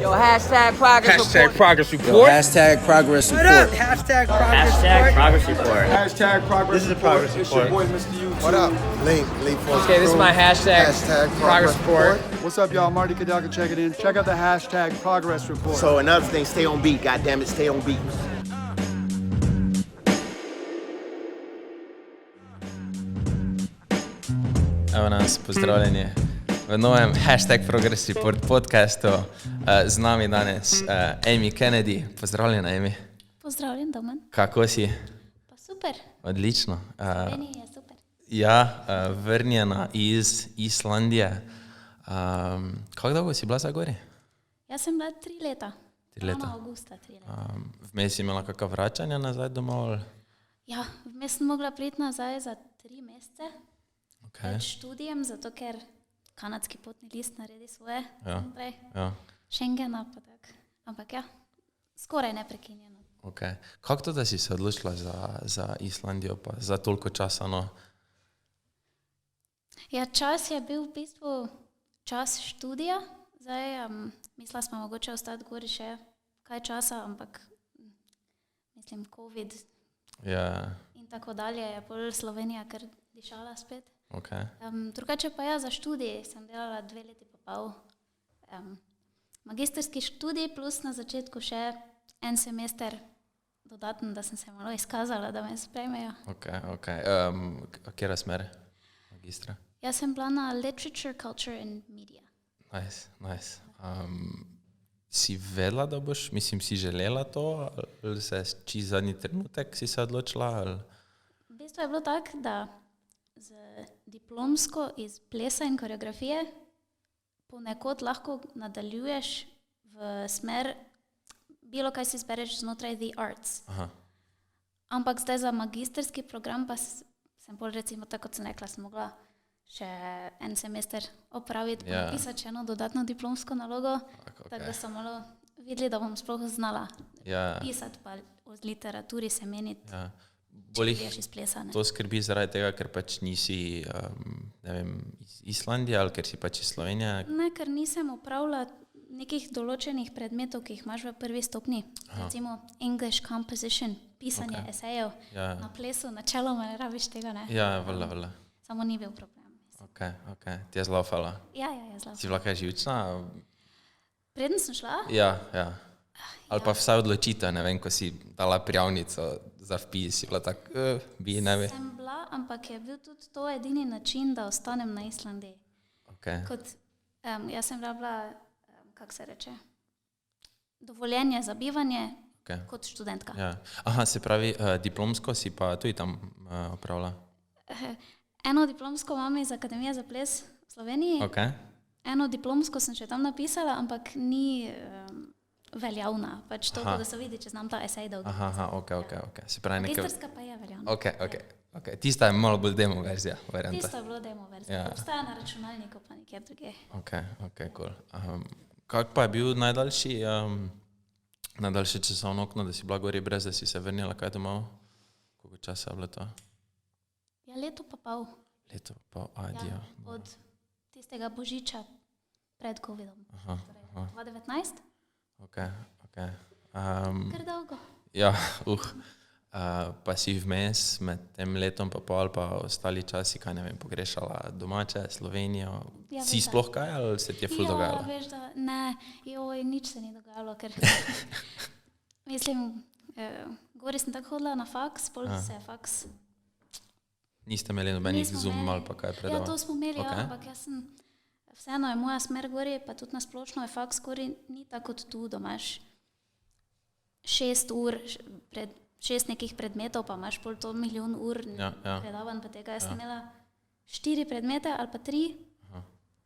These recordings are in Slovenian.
Yo, hashtag progress Hashtag report. progress Yo, report. hashtag progress report. Hashtag progress Hashtag report. progress report. Hashtag progress. This is a progress It's your report. boy, Mr. YouTube. What up? Link for Okay, this is my hashtag progress report. What's up, y'all? Marty Kadaka, check it in. Check out the hashtag progress report. So another thing, stay on beat. God damn it, stay on beat. Evo nas, pozdravljeni v novem hashtag Progress Report podcastu. Z nami danes Amy Kennedy. Pozdravljena, Amy. Pozdravljen, Domen. Kako si? Pa super. Odlično. Meni je super. Ja, vrnjena iz Islandije. Kako dolgo si bila za gori? Jaz sem bila 3 leta. 3 leta. Ravno avgusta 3 leta. Vmes si imela kakšno vračanje nazaj domov? Ja, vmes sem mogla priti nazaj za 3 mesece. Okay. Pred študijem, zato ker kanadski potni list naredi svoje. Ja. Naprej. Ja. Schengena pa tak. Ampak ja, skoraj neprekinjeno. Okay. Kako to, da si se odločila za Islandijo pa za toliko časa? No? Ja, čas je bil v bistvu čas študija. Zdaj, mislila smo mogoče ostati gori še kaj časa, ampak mislim, COVID Ja, in tako dalje je pol Slovenija kar dišala spet. okay. Drugače pa ja, za študij sem delala 2 leti pa pol. Magistrski študij plus na začetku še en semester dodatno, da sem se malo izkazala, da me sprejmejo. Okay. Kjera smer magistra? Jaz sem bila na Literature, Culture and Media. Nice. Si vedela, da boš, mislim, si želela to, ali se čist zadnji trenutek si se odločila? Ali? V bistvu je bilo tako, da z diplomsko iz plesa in koreografije ponekod lahko nadaljuješ v smer, bilo kaj si izbereš znotraj the arts. Aha. Ampak zdaj za magistrski program pa sem bolj recimo, tako kot sem rekla, sem mogla še en semester opraviti, Ja. napisati še eno dodatno diplomsko nalogo, Okay. tako da so malo videli, da bom sploh znala Ja, pisati, pa o literaturi se meniti, ja. če Bolj priješ jih iz plesa. Ne? to skrbi zaradi tega, ker pač nisi, ne vem, iz Islandije ali ker si pač iz Slovenije? Ne, ker nisem opravila nekih določenih predmetov, ki jih imaš v prvi stopni. Recimo English composition, pisanje Okay. esejev. Ja, Na plesu načeloma ne rabiš tega, ne? ja, valjda. Samo ni bil problem. Okay. Ti je zlaufala. Ja, je zelo. Si bila kaj živčna? Preden sem šla, Ja. Ali pa vsaj odločitev, ne vem, ko si dala prijavnico za vpis, si bila tak, ne ve. sem bila, ampak je bil tudi to edini način, da ostanem na Islandiji. Okay. Kot, jaz sem rabila, kako se reče, dovoljenje za bivanje Okay. kot študentka. Ja. Aha, se pravi, diplomsko si pa tudi tam opravila? Eno diplomsko imam iz Akademije za ples v Sloveniji. Okay. Eno diplomsko sem še tam napisala, ampak ni veljavna. Pač to, da se vidi, če znam ta esej dolg. Aha, ok. Se pravi nekaj... Magistrska pa je veljavna. Ok. Tista je malo bolj demo verzija, varianta. Tisto je bilo demo verzija. Ja. Obstaja na računalniku, pa nikjer druge. Ok, cool. Kak pa je bil najdaljše časovno okno, da si bila gori brez, da si se vrnila kaj domov? Koliko časa je bilo to? Ja, leto pa pol. Leto pa adijo. Ja, od tistega božiča pred COVID-om. Aha. 2019. Ok. Kar dolgo. Ja, pa si vmes med tem letom pa pol pa ostali časi, kaj ne vem, pogrešala domače, Slovenijo. Ja, Si veš, da. sploh kaj ali se ti je ful dogajalo? Ja, veš, da ne, nič se ni dogajalo, ker mislim, gori sem tako hodila na faks, pol se je faks. Niste imeli nobenih Nismo Zoom imeli. ali pa kaj predava? Ja, to smo imeli, Ok. ja, ampak jaz sem, vseeno je moja smer gori, pa tudi nasplošno je faks gori, ni tako kot tu, da imaš 6 ur, 6 nekih predmetov, pa imaš pol to milijon ur Ja. predavanj, pa tega jaz sem imela 4 predmete ali pa 3,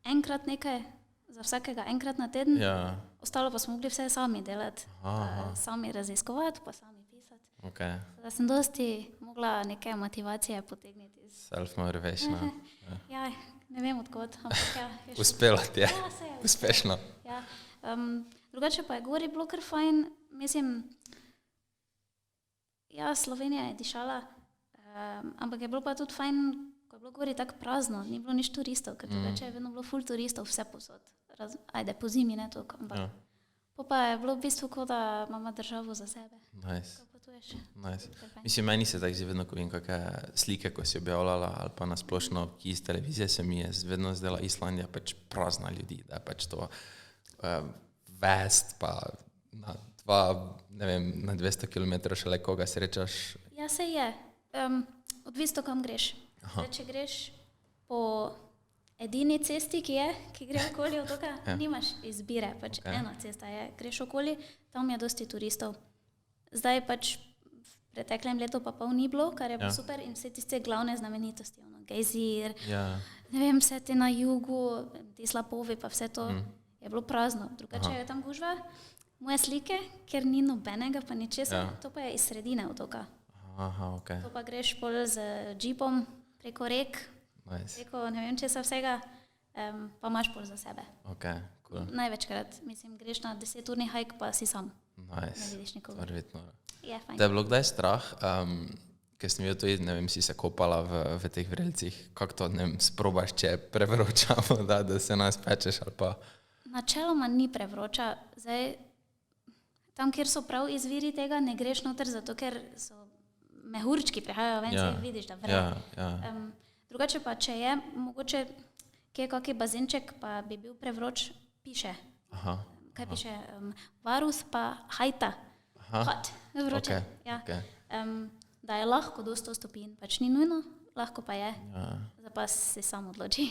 enkrat nekaj, za vsakega enkrat na teden, Ja, ostalo pa smo mogli vse sami delati, Aha. sami raziskovati, pa sami pisati. ok. Da sem dosti mogla neke motivacije potegniti iz... Self-motivation. Ja, ne vem odkot, ampak ja. je šlo. Uspela ti je. Ja, se je. Uspešno. Ja. Drugače pa je gori bilo kar fajn, mislim, ja, Slovenija je dišala, ampak je bilo pa tudi fajn, ko je bilo gori tako prazno, ni bilo nič turistov, ker drugače je vedno bilo ful turistov vse posod. ajde, po zimi ne toliko, ampak Ja. pa je bilo v bistvu kot, da imamo državo za sebe. Nice. Ko potuješ. Nice. To je fajn. Mislim, meni se tako zdi vedno, ko vidim kakšne slike, ko si objavljala ali pa nasplošno, ki iz televizije se mi je vedno zdela Islandija pač prazna ljudi, da je pač to vest pa na 200 km šele koga srečaš. Ja, se je. Odvisno, kam greš. Zdaj, če greš po edini cesti, ki gre okoli otoka, nimaš izbire, pač ena cesta je. Greš okoli, tam je dosti turistov. Zdaj pač v preteklem letu pa pol ni bilo, kar je bilo super in vse tiste glavne znamenitosti, gejzir, ne vem, vse te na jugu, ti slapovi pa vse to je bilo prazno. Drugače je tam gužva, moje slike, ker ni nobenega pa ničesar, to pa je iz sredine otoka. Aha, ok. To pa greš pol z džipom preko rek, Nice. preko ne vem česa vsega, pa imaš pol za sebe. Ok, cool. Največkrat, mislim, greš na 10-urni hajk, pa si sam. Ne Nice. vidiš nikogar. Verjetno. Je fajn. Da je bilo kdaj strah, ker sem videl tudi, ne vem, si se kopala v teh vrelcih, kako to, ne vem, sprobaš, če je prevroča voda, da se nas pečeš ali pa... Načeloma ni prevroča. Zdaj, tam, kjer so prav izviri tega, ne greš noter, zato ker so mehurčki prehajajo ven, se vidiš, da vre. Drugače pa, če je, mogoče, kje je kakšen bazenček, pa bi bil prevroč, piše. Aha. Kaj piše? Varus pa hajta. Hot, vroče. Ja. Da je lahko do 100 stopinj, pač ni nujno, lahko pa je. Zdaj pa se sam odloči.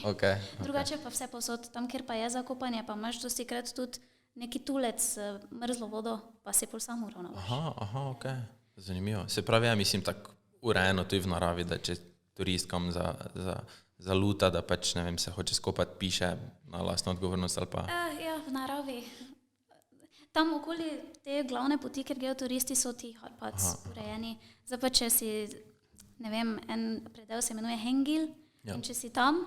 Drugače pa vse posod, tam, kjer pa je zakopanje, pa imaš dostikrat tudi neki tulec z mrzlo vodo, pa se pol sam uravnavaš. Aha, ok. Zanimivo. Se pravi, ja mislim tako urejeno tudi v naravi, da če turistkam za luta, da pač, ne vem, se hoče skopati, piše na lastno odgovornost ali pa... Ja, v naravi. Tam okoli te glavne poti, ker grejo turisti, so ti hotpots urejeni. Zdaj pa, če si, ne vem, en predel se imenuje Hengil, in če si tam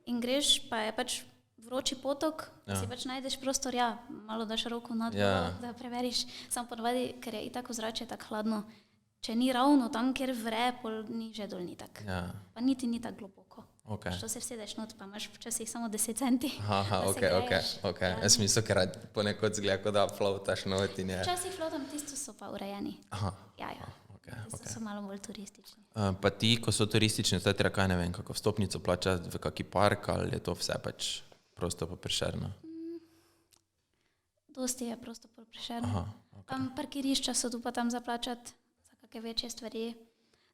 in greš, pa je pač vroči potok, si pač najdeš prostor, malo daš roko nad vodo, da preveriš. Sam ponavadi, ker je itak ozračje tako hladno, če ni ravno tam, kjer vre, pol ni že dol ni tak. Pa niti ni tako globoko. Što se vsedeš not, pa imaš včasih samo 10 centi. Aha, ok. Jaz mislim, ker ponekod zgleda, kot da floataš not in je... Včasih flotam, tisto so pa urejeni. Aha. Ja. Tisto so malo bolj turistični. Pa ti, ko so turistični, to je treba kaj, ne vem, kako vstopnico plačati v kaki park, ali je to vse pač prosto pa Prešerno? Dosti je prosto pa Prešerno. Tam parkirišča so tu pa tam zaplačati za kakšne večje stvari.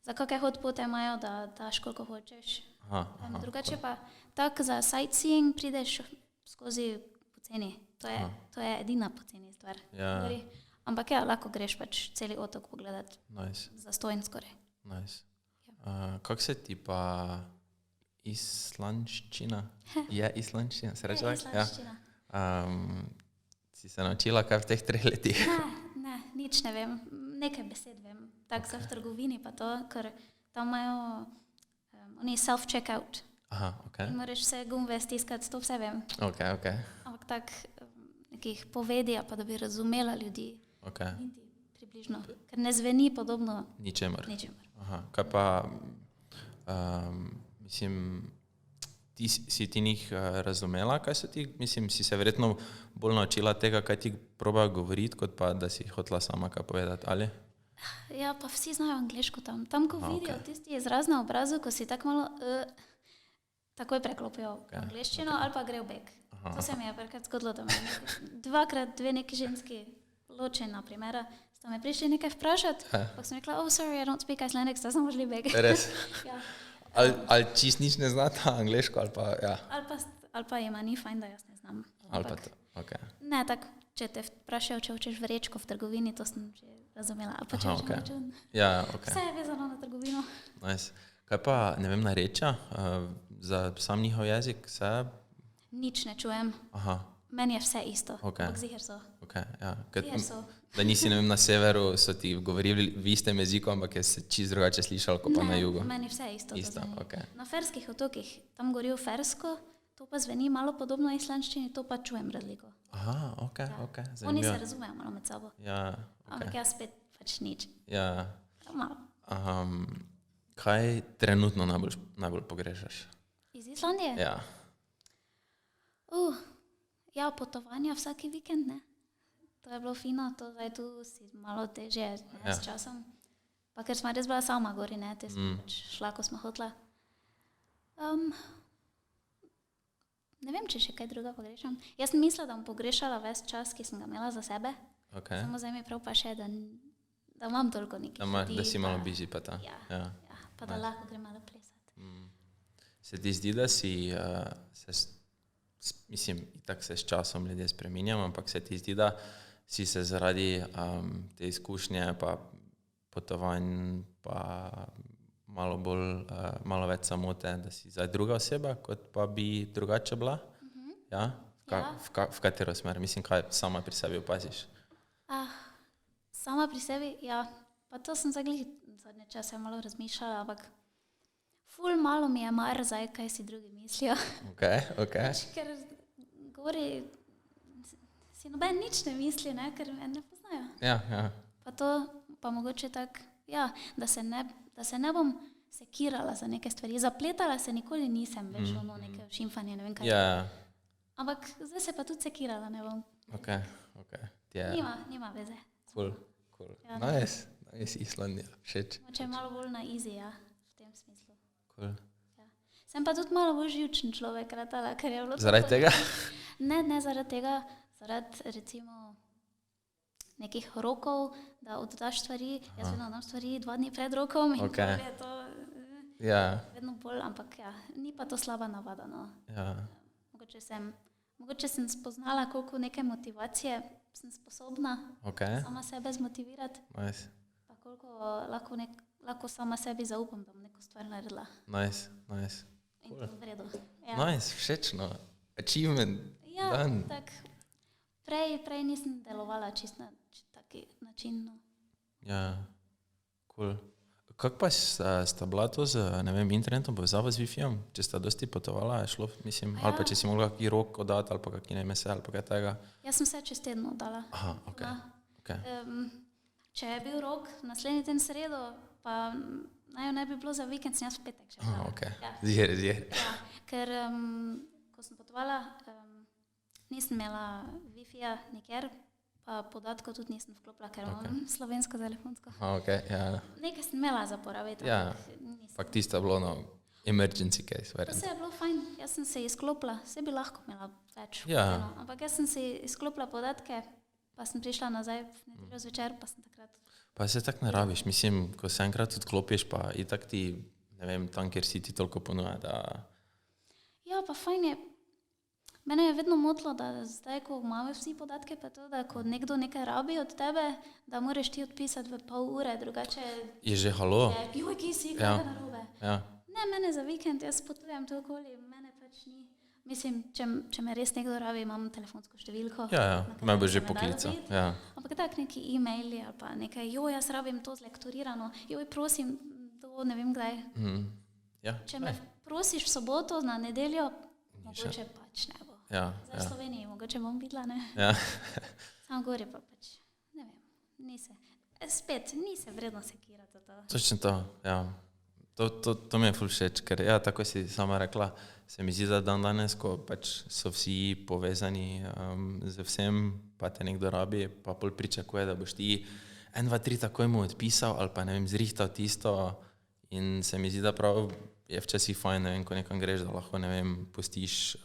Za kakšne hotpote imajo, da daš koliko hočeš. Drugače pa tako za sightseeing prideš skozi poceni. To je edina poceni stvar. Ampak lahko greš pač celi otok pogledati. Zastojn skoraj. Kako se ti pa islandščina? Je islandščina, se reče tako? Je islandščina. Si se naučila kaj v teh 3 letih? Ne, nič ne vem. Nekaj besed vem. Tako za v trgovini pa to, ker tam imajo oni self-checkout. Aha, ok. In moraš vse gumbe stiskati, to vse vem. Ok. Ampak tak nekih povedi, pa da bi razumela ljudi. Ok. Niti približno. Ker ne zveni podobno Ničemur. Aha, kaj pa, mislim, si ti njih razumela, kaj so ti, mislim, si se verjetno bolj naučila tega, kaj ti probajo govoriti, kot pa, da si hotela sama kaj povedati, ali? Ja, pa vsi znajo angleško tam. Tam, ko vidijo tisti izraz na obrazu, ko si tako malo, takoj preklopijo angleščino ali pa gre v bek. To se mi je parkrat zgodilo, da me 2x dve neki ženski ločena primera, sta me prišli nekaj vprašati, pa sem rekla, sorry, I don't speak Icelandic, sta sem možli bek. Res? Ja. Ali čist nič ne znata angleško, ali pa, ja. Ali pa jima ni fajn, da jaz ne znam. Ali pa to, ok. Ne, tako, če te vprašajo, če hočeš vrečko v trgovini, to sem že razumela. Ali pa če hočeš račun. Ja, ok. Vse je vezano na trgovino. Nice. Kaj pa, ne vem, narečja za sam njihov jezik, vse? Nič ne čujem. Aha. Meni je vse isto. Ok. Ampak ziher so. Ok, ja. Ziher so. Da nisi, ne vem, na severu so ti govorili v istem jeziku, ampak je se čist drugače slišal, kot pa na jugu. Meni vse isto. Isto, ok. Na ferskih otokih, tam govorijo fersko, to pa zveni malo podobno islandščini, to pa čujem razliko. Aha, ok, zanimivo. Oni se razumejo malo med sabo. Ja, ok. Ampak jaz spet pač nič. Ja. Malo. Kaj trenutno najbolj pogrešaš? Iz Islandije? Ja. Ja, ja, potovanja vsaki vikend, ne. To je bilo fino, to zdaj tu si malo težje ne, s časom. Pa ker smo res bila sama gori, ne, te smo pač šla, ko smo hotla. Ne vem, če še kaj druga pogrešam. Jaz sem mislila, da bom pogrešala ves čas, ki sem ga imela za sebe. Okay. Samo zdaj mi prav pa še, da imam toliko nekih ljudi. Da si malo busy pa ta. Ja, pa da lahko grem malo plesati. Se ti zdi, da si, mislim, tako se s časom ljudje spreminjamo, ampak se ti zdi, da si se zaradi te izkušnje pa potovanj pa malo več samote, da si zdaj druga oseba, kot pa bi drugače bila? Ja? V katero smer? Mislim, kaj sama pri sebi opaziš? Sama pri sebi, ja. Pa to sem zadnje čase malo razmišljala, ampak ful malo mi je mar zdaj, kaj si drugi mislijo. Ok. Ker govori, si noben nič ne misli, ne, ker me ne poznajo. Ja. Pa to, pa mogoče tak, ja, da se ne bom sekirala za neke stvari. Zapletala se nikoli nisem, veš, ono neke šimfanje, ne vem kaj. Ja. Ampak zdaj se pa tudi sekirala, ne bom. Ok. Nima veze. Cool. Ja, Nice, Islandija, všeč. Moče je malo bolj na easy, ja, v tem smislu. Cool. Ja. Sem pa tudi malo bolj živčen človek ratala, ker je bilo Zaradi tega? Ne zaradi tega, zaradi recimo nekih rokov, da oddaš stvari, jaz vedno dam stvari 2 dni pred rokom in okay. Je to vedno bolj, ampak ja, ni pa to slaba navada, no. Ja. Mogoče sem spoznala, koliko neke motivacije sem sposobna sama sebe zmotivirati. Nice. Pa koliko lahko sama sebi zaupam, da bom neko stvar naredila. Nice. In to v redu. Ja. Nice, všečno. Achievement. Ja, dan. tak. Prej nisem delovala čist na taki način. No. Ja, cool. Kako pa sta bila to z, ne vem, internetom, povezava z Wi-Fi-om? Če sta dosti potovala, je šlo, mislim, ali pa če si mogla kaký rok oddati, ali pa kaký nemese, ali pa kaj tega? Jaz sem se čez teden oddala. Aha, ok. Če je bil rok naslednji ten sredo, pa ne bi bilo za vikend, sem jaz v petek še. Aha, ok. Ja. Zjer. Ja, ker ko sem potovala, nisem imela Wi-Fi-ja nikjer, pa podatkov tudi nisem vklopila, ker imam slovensko telefonsko. Ok, ja. Nekaj sem imela za porabiti. Ja, pak tisto je bilo no emergency case, To se je bilo fajn, jaz sem se izklopila, se bi lahko imela več. Ja. Ampak jaz sem si izklopila podatke, pa sem prišla nazaj v nedeljo zvečer, pa sem takrat. Pa se tako ne rabiš, mislim, ko se enkrat odklopiš, pa itak ti, ne vem, tam, kjer si ti toliko ponuja, da... Ja, pa fajn je. Mene je vedno motilo, da zdaj, ko imamo vsi podatke, pa to, da ko nekdo nekaj rabi od tebe, da moraš ti odpisati v pol ure, drugače... Je že halo? Joj, ki si, kaj narobe. Ja. Ne, mene za vikend, jaz potujem to okoli, mene pač ni. Mislim, če me res nekdo rabi, imam telefonsko številko. Ja, me bo že poklical. Ja. Ampak tak neki e-maili ali pa nekaj, joj, jaz rabim to zlektorirano, joj, prosim, to ne vem kdaj. Ja. Če me prosiš v soboto na nedeljo, mogoče pač ne bo. Ja. Za Sloveniji, mogoče bom videla, ne? Ja. Samo gori pa pač, ne vem, ni se vredno sekirati za to. Točno to, ja. To mi je ful všeč, ker ja, tako si sama rekla, se mi zdi, da danes, ko pač so vsi povezani z vsem, pa te nekdo rabi, pa pol pričakuje, da boš ti 1, 2, 3 takoj mu odpisal ali pa ne vem, zrihtal tisto in se mi zdi, da prav je včasih fajn, ne vem, ko nekam greš, da lahko, ne vem, pustiš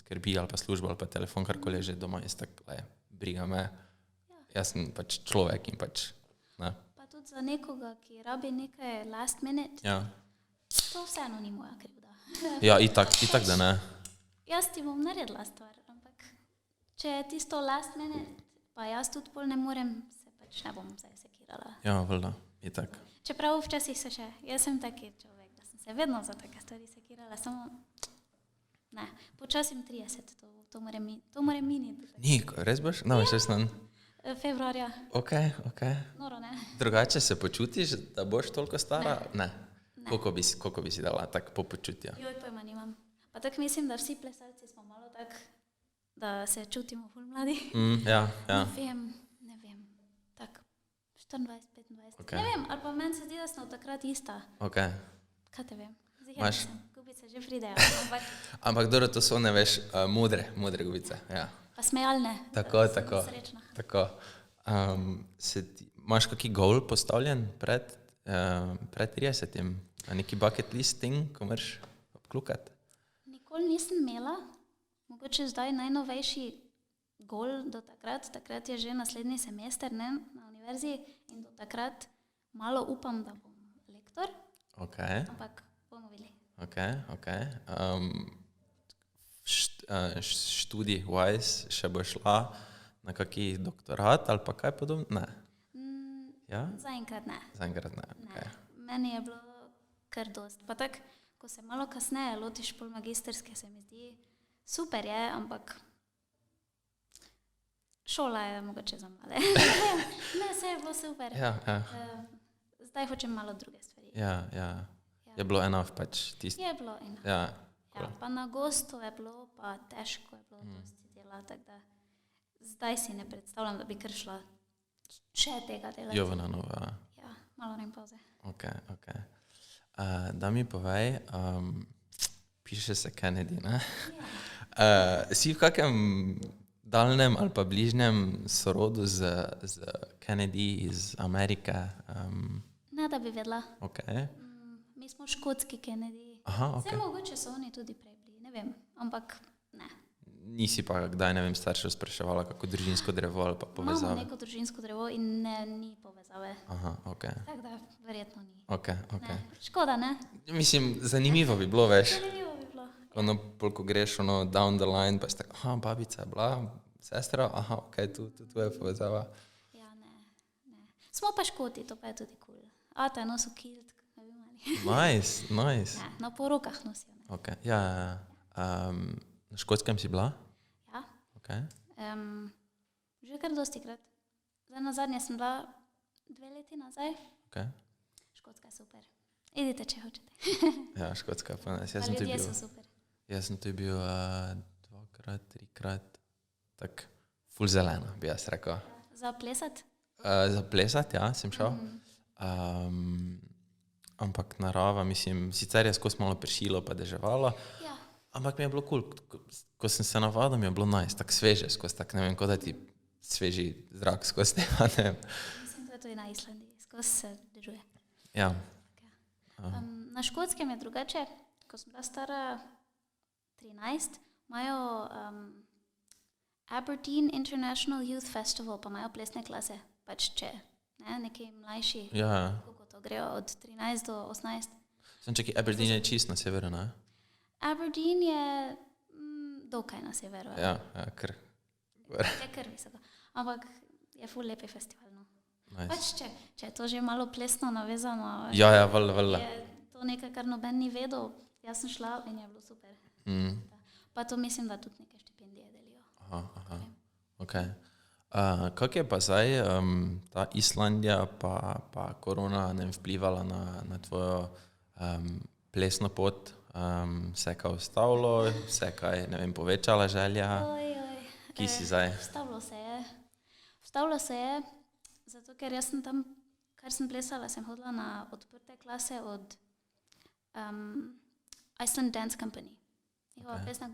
skrbi ali pa službo ali pa telefon, karkoli je že doma, jaz tako, briga me. Jaz sem pač človek in pač, ne. Pa tudi za nekoga, ki rabi nekaj last minute, to vseeno ni moja krivda. Ja, itak, da ne. Jaz ti bom naredila stvar, ampak če je tisto last minute, pa jaz tudi pol ne morem, se pač ne bom zdaj sekirala. Ja, valjda, itak. Čeprav včasih se še, jaz sem taki človek, da sem se vedno za take stvari sekirala, samo ne, počasim 30, to more miniti. Ni, res boš? No, še snan. Februarja. Ok. Noro, ne. Drugače se počutiš, da boš toliko stara? Ne. Koliko bi si dala tak po počutju? Joj, pojma nimam. Pa tako mislim, da vsi plesalci smo malo tak, da se čutimo ful mladi. Ja. Ne vem, tak 24, 25. Okay. Ne vem, ali pa meni se zdi, da smo takrat ista. Ok. Kaj te vem? Zihar sem, gubice že pridejo. Ampak dobro, to so, ne veš, modre gubice, ja. Pa smejalne. Tako, Sem tako. Srečna. Tako. Imaš kaki goal postavljen pred 30? A neki bucket list thing, ko moraš obklukati? Nikoli nisem imela, mogoče zdaj najnovejši gol do takrat je že naslednji semester, ne, na univerzi in do takrat malo upam, da bom lektor, Ok, ampak bomo videli. ok. Študij-wise še bo šla na kaki doktorat ali pa kaj podobno? Ne. Ja? Zaenkrat ne. Zaenkrat ne. Okay. Meni je bilo kar dost. Pa tako, ko se malo kasneje lotiš pol magisterske, se mi zdi super je, ampak šola je mogoče za mlade. Ne, vse je bilo super. Ja. Zdaj hočem malo druge stvari. Ja. Je bilo enough pač tisti. Je bilo eno. Ja. Ja, pa na gostu je bilo, pa težko je bilo dosti dela, tako da zdaj si ne predstavljam, da bi kar šla še tega delati. Jo, na novo. Ja, malo nem pauze. Ok. Da mi povej, piše se Kennedy, ne? Si v kakem daljnem ali pa bližnjem sorodu z Kennedy iz Amerike? Ne, da bi vedela. Ok. Mi smo škotski Kennedy. Aha, ok. Vse mogoče so oni tudi prej bili, ne vem, ampak ne. Nisi pa kdaj, ne vem, staršev spraševala, kako družinsko drevo ali pa Imamo povezave? neko družinsko drevo in ne, ni povezave. Aha, ok. Tako da verjetno ni. Ok. Ne. Škoda, ne? Mislim, zanimivo bi bilo, veš. Zanimivo bi bilo. Ko greš down the line, pa si tako, aha, babica je bila, sestra, aha, ok, tu je povezava. Ja, ne. Smo pa Škoti, to pa je tudi kul. Ata je nosil kilt, ne vem ali. Nice. Ne, na porokah nosijo. Ne. Ok, ja. Na Škotskem si bila? Ja. Ok. Že kar dosti krat. Zdaj na zadnje sem bila 2 leti nazaj. Ok. Škotska je super. Idite, če hočete. Ja, Škotska pa ne. Pa ljudje so super. Jaz sem tu bil 2-krat, 3-krat, tak ful zelena, bi jaz rekel. Za plesati? Za plesati, ja, sem šel. Ampak narava, mislim, sicer je skozi malo pršilo pa deževalo, Ja. ampak mi je bilo kul, ko sem se navadil, mi je bilo nice, tako sveže skozi, tako ne vem, kot da ti sveži zrak skozi teba, ne vem. Mislim, da je to i na Islandiji. Skozi se dežuje. Ja, Na Škotskem je drugače. Ko sem bila stara 13, imajo Aberdeen International Youth Festival, pa imajo plesne klase. Pač če, ne, neki mlajši, ja. kako to grejo, od 13 do 18. Sem čakaj, Aberdeen je čist na severu, ne? Aberdeen je dokaj na severu. Ja, kar. Je kar visoko. Ampak je ful lepi festival. No. Nice. Pač če je to že malo plesno navezano, Ja, valjda. je to nekaj, kar noben ni vedel. Jaz sem šla in je bilo super. Pa to mislim, da tudi neke štipendije delijo. Aha. Ok. Kako je pa zdaj ta Islandija pa korona ne vplivala na tvojo plesno pot? Se je kaj ustavilo, se je kaj, ne vem, povečala želja? Kje si zdaj? Vstavilo se je, zato ker jaz sem tam, kar sem plesala, sem hodila na odprte klase od Iceland Dance Company. Njihova plesna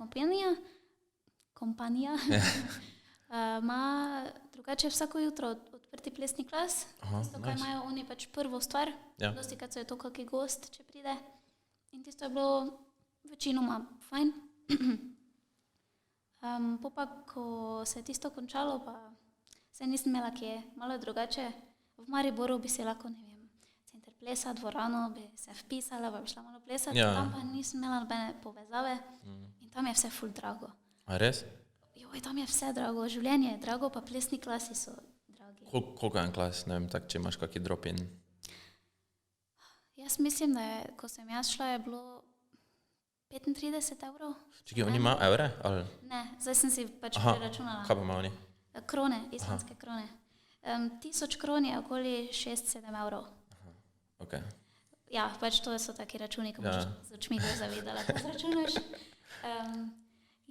kompanija ima drugače vsako jutro odprti plesni klas. Tisto, kaj imajo oni pač prvo stvar, dosti krat so je to kaki gost, če pride. In tisto je bilo večinoma fajn. Pa ko se je tisto končalo, pa se nisem imela kje, malo drugače. V Mariboru bi se lahko, ne vem, center plesa, dvorano, bi se vpisala, pa bi šla malo plesati, tam pa nisem imela nobene povezave in tam je vse ful drago. A res? Joj, tam je vse drago, življenje je drago, pa plesni klasi so dragi. Koliko je en klas, ne vem, tak, če imaš kaki drop-in? Jaz mislim, da je, ko sem jaz šla, je bilo 35 evrov. Čekaj, oni imajo evre? Ali? Ne, zdaj sem si pač preračunala. Kaj pa imajo oni? Krone, islandske krone. 1000 kron je okoli 6-7 evrov. Ok. Ja, pač to so taki računi, ko boš z očmi zavedala, ko zračunaš.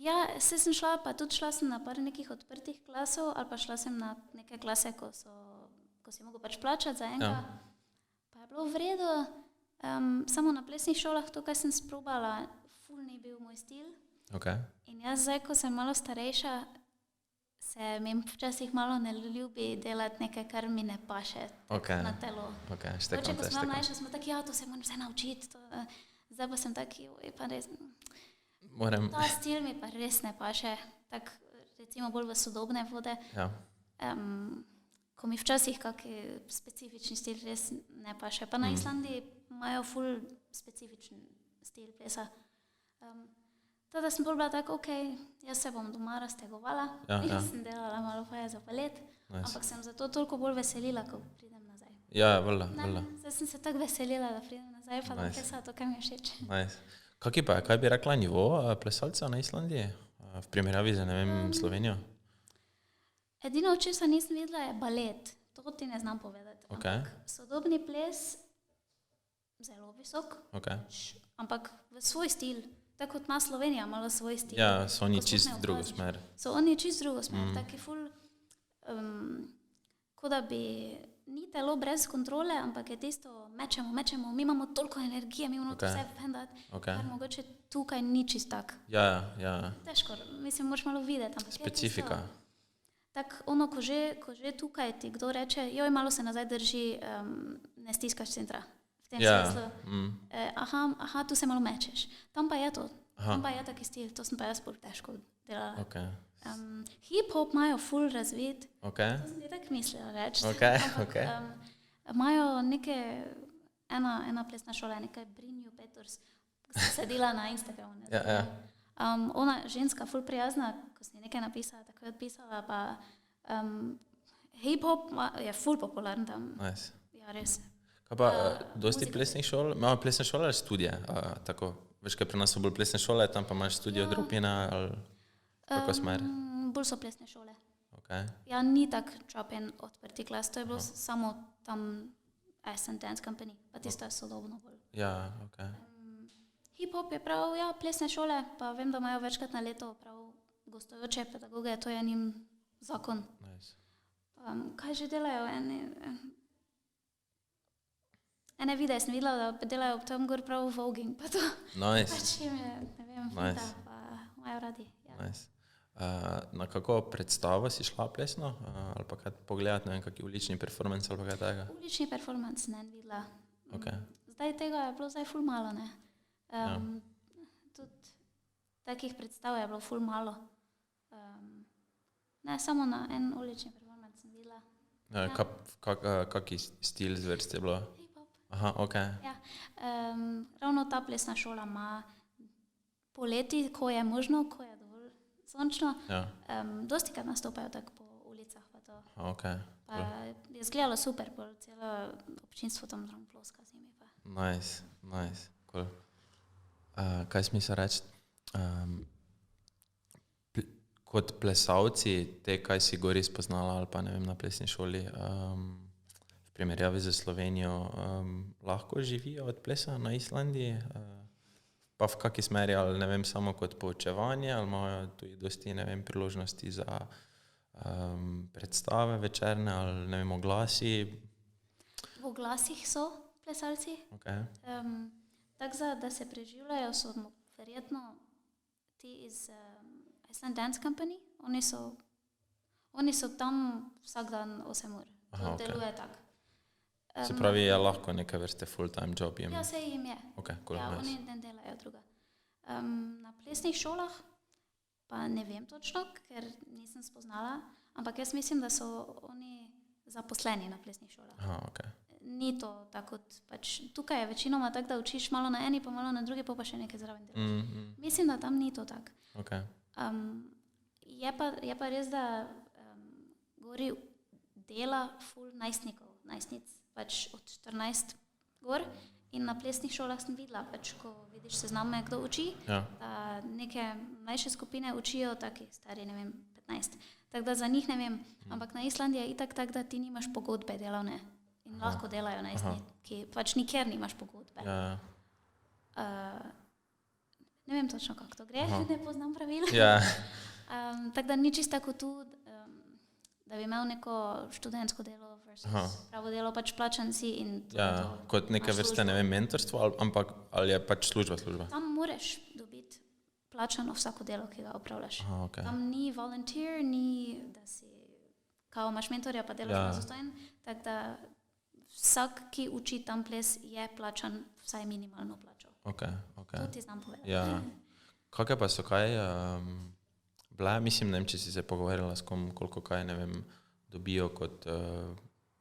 Ja, se sem šla, pa tudi šla sem na par nekih odprtih klasov, ali pa šla sem na neke klase, ko si mogel pač plačati za enega. Pa je bilo v redu, samo na plesnih šolah to, kaj sem sprobala, ful ni bil moj stil. Ok. In jaz zdaj, ko sem malo starejša, se mi včasih malo ne ljubi delati nekaj, kar mi ne paše na telo. Štekam. Ko smo mlajši, smo taki, to se moram vse naučiti. Zdaj pa sem taki, pa res, ta stil mi pa res ne paše. Tak, recimo bolj v sodobne vode. Ja. Ko mi včasih kakšen specifični stil res ne paše. Pa na Islandiji imajo ful specifičen stil plesa. Tada sem bolj bila tako, jaz se bom doma raztegovala, sem delala malo faja za balet, ampak sem zato toliko bolj veselila, ko pridem nazaj. Ja, vrla. Zdaj sem se tako veselila, da pridem nazaj, pa da plesala to, kar mi je všeč. Kaj bi rekla nivo plesalca na Islandiji v primerjavi z, Slovenijo? Edino, česa nisem videla, je balet. To ti ne znam povedati. Ampak sodobni ples, zelo visok, ampak v svoj stil. Tako kot ima Slovenija malo svoj stil. Ja, so oni čist drugo smer. Taki ful, kot da bi ni telo brez kontrole, ampak je tisto, mečemo, mi imamo toliko energije, mi imamo to vse vendati, kar mogoče tukaj ni čist tak. Ja. Težko, mislim, moraš malo videti. Specifika. Tako ono, ko že tukaj ti kdo reče, malo se nazaj drži, ne stiskaš centra. V tem smislu, tu se malo mečeš. Tam pa je to. Tam pa je taki stil. To sem pa jaz bolj težko delala. Hip-hop imajo ful razvit. To sem ti tako mislila reči. Imajo ena plesna šola, nekaj Brinju Peters, ko sem sedela na Instagramu. Ona ženska ful prijazna, ko sem nekaj napisala, tako je odpisala, pa hip-hop je ful popularen tam. Ja, res. Kaj pa, dosti plesnih šol? Imamo plesne šole ali študije? Tako, veš, kaj pri nas so bolj plesne šole, tam pa imaš študijo Drupina ali kako smer? Bolj so plesne šole. Ja, ni tak Drupin odprti klas, to je bilo samo tam Ascent Dance Company, pa tisto je sodobno bolj. Ja, Hip-hop je prav, plesne šole, pa vem, da imajo večkrat na leto prav gostujoče pedagoge, to je njim zakon. Kaj že delajo? Ene videe sem videla, da delajo tam gor prav voging, pa to. Pač jim je, ne vem, fita, pa imajo radi. Na kako predstavo si šla plesno? Ali pa kaj pogledati, ne vem, kaki ulični performance ali pa kaj tega? Ulični performance ne videla. Zdaj tega je bilo ful malo, ne? Tudi takih predstav je bilo ful malo. Ne, samo na en ulični performance sem videla. Kaki stil zvrst je bilo? Hip-hop. Ravno ta plesna šola ima poleti, ko je možno, ko je dovolj sončno, dosti krat nastopajo tako po ulicah. Pa je izgledalo super, celo občinstvo tam ploska z njimi. Nice, cool. Kaj smisel reči? Kot plesalci, kaj si gori spoznala ali pa ne vem na plesni šoli, v primerjavi z Slovenijo, lahko živijo od plesa na Islandiji? Pa v kaki smeri, ali ne vem, samo kot poučevanje, ali imajo tudi dosti, ne vem, priložnosti za predstave večerne, ali ne vem, oglasi? V oglasih so plesalci. Tako da se preživljajo, so verjetno ti iz Iceland Dance Company, oni so tam vsak dan 8 ur. To deluje tako. Se pravi, je lahko neka vrste full-time job jim? Ja, se jim je. Cool, nice. Oni ne delajo druga. Na plesnih šolah pa ne vem točno, ker nisem spoznala, ampak jaz mislim, da so oni zaposleni na plesnih šolah. Ni to tako, pač tukaj je večinoma tako, da učiš malo na eni, pa malo na drugi, pa še nekaj zraven delaš. Mislim, da tam ni to tako. Je pa res, da gori dela ful najstnic, pač od 14 gor in na plesnih šolah sem videla, pač ko vidiš sezname, kdo uči, da neke mlajše skupine učijo taki stari, ne vem, 15. Tako da za njih ne vem, ampak na Islandiji je itak tak, da ti nimaš pogodbe delavne in lahko delajo najstniki, pač nikjer nimaš pogodbe. Ne vem točno, kako to gre, ne poznam pravil. Tako da ni čisto tako tu, da bi imel neko študentsko delo versus pravo delo, pač plačan si in to. Kot neke vrste, ne vem, mentorstvo, ampak ali je pač služba? Tam moraš dobiti plačano vsako delo, ki ga opravljaš. Tam ni volunteer, ni, da kao imaš mentorja, pa delaš na zastonj, tako da vsak, ki uči tam ples, je plačan vsaj minimalno plačo. Ok. To ti znam povedati. Ja. Kakve pa so kaj bile, mislim, ne vem, če si se pogovarjala s kom, koliko kaj, ne vem, dobijo kot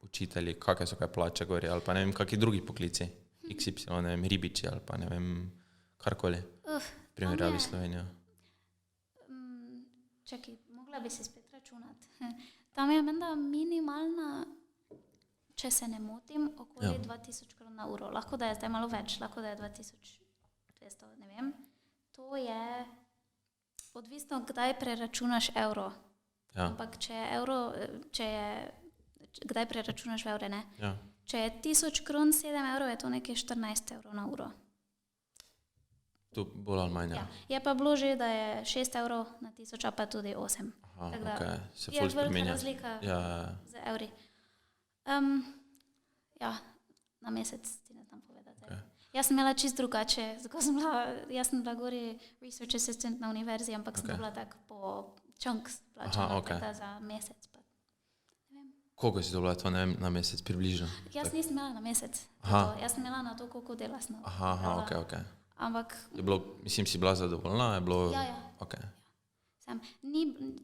učitelji, kakve so kaj plače gori, ali pa ne vem, kakvi drugi poklici, XY, ne vem, ribiči, ali pa ne vem, karkoli, primerjavi Slovenijo. Čakaj, mogla bi si spet računati. Tam je menda minimalna, če se ne motim, okoli 2000 kron na uro. Lahko da je zdaj malo več, lahko da je 2200, ne vem. To je odvisno, kdaj preračunaš evro. Ja. Ampak kdaj preračunaš v evre, ne? Ja. Če je 1000 kron 7 evrov, je to nekaj 14 evrov na uro. Tu bolj ali manj. Ja. Je pa bilo že, da je 6 evrov na 1000, a pa tudi 8. Aha, Tako da ok, se je ful velika spreminja. razlika Ja. z evri. Ja, na mesec ti ne znam povedati. Okay. Jaz sem imela čist drugače. Jaz sem bila gori research assistant na univerzi, ampak sem bila tako po chunks plačana. Aha, ok. Tako da za mesec. Pa. Koliko si dobila to, ne vem, na mesec približno? Jaz nisem imela na mesec. Aha. Jaz sem imela na to, koliko dela sem. Aha, ok. Ampak Je bilo, mislim, si bila zadovoljna? Je bilo... Ja. Ok.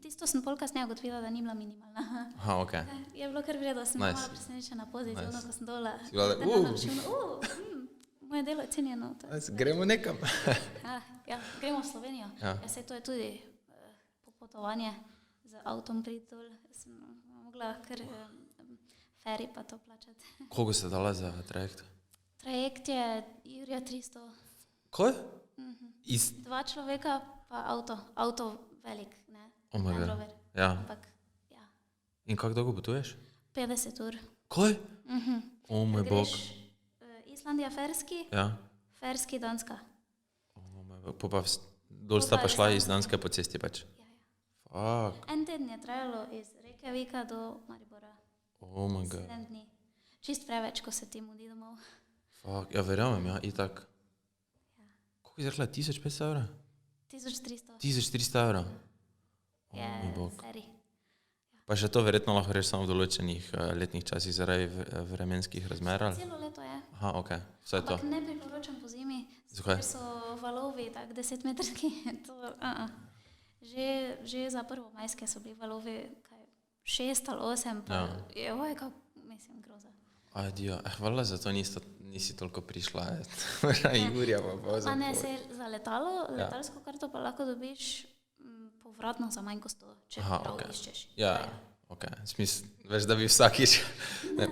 Tisto sem pol kasneje ugotovila, da ni bila minimalna. Aha, ok. Je bilo kar vredno, sem Nice. bila presenečena pozitivno, Nice. ko sem dola. Si bila Moje delo je cenjeno. Gremo nekam. Gremo v Slovenijo. Ja. Saj to je tudi popotovanje z avtom priti dol. Sem mogla kar ferry pa to plačati. Koliko ste dala za trajekt? Trajekt je Jurja 300. Kaj? Iz... 2 človeka pa avto. Avto velik, ne? Oh my Land God. Rover. Ja. Ampak, ja. In kako dolgo potuješ? 50 ur. Kaj? O moj bog. Greš Islandija, Ferski, Ja. Ferski, Danska. O moj bog. Pa dol sta pa šla iz Danske po cesti pač. Ja. Fuck. En teden je trajalo iz Reykjavika do Maribora. Oh my god. 7 dni. Čist preveč, ko se ti mudi domov. Fuck. Ja, verjamem, ja, itak. Koliko je rekla? 1500 evrov? 1300 1400 evrov? je moj bog. ferij. Pa še to verjetno lahko reš samo v določenih letnih časih zaradi vremenskih razmer? Ali? Celo leto je. Aha, ok. Vse to. Ampak ne priporočam po zimi, Zakaj? ker so valovi tak 10 metrski. Že za prvomajske so bili valovi 6 ali 8, pa je kako, mislim, groza. Adijo. Hvala za to, nisi toliko prišla. Jurja pa Pa ne, se za letalsko karto pa lahko dobiš povratno za manj kot 100, če prav iščeš. Ja, ok. Veš, da bi vsakič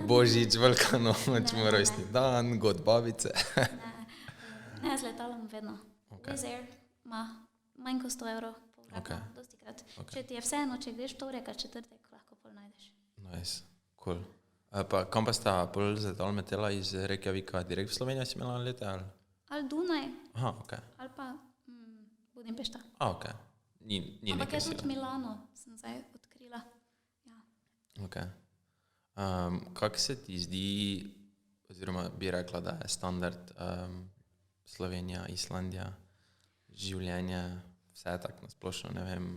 Božič, Velika noč, moj rojstni dan, god babice. Ne, z letalom vedno. Wizz Air ima manj kot 100 evrov povratno, dosti krat. Če ti je vseeno, če greš torek ali četrtek, lahko pol najdeš. Nice, cool. Pa kam pa sta pol z letalom letela iz Reykjavika direkt v Slovenijo, si imela lete ali? Ali Dunaj, Aha, ok. ali pa Budimpešta. Ok. Ni Ampak nekaj je tudi sila. Milano, sem zdaj odkrila. Ja. Ok. Kako se ti zdi, oziroma bi rekla, da je standard Slovenija, Islandija, življenje, vse tako nasplošno, ne vem.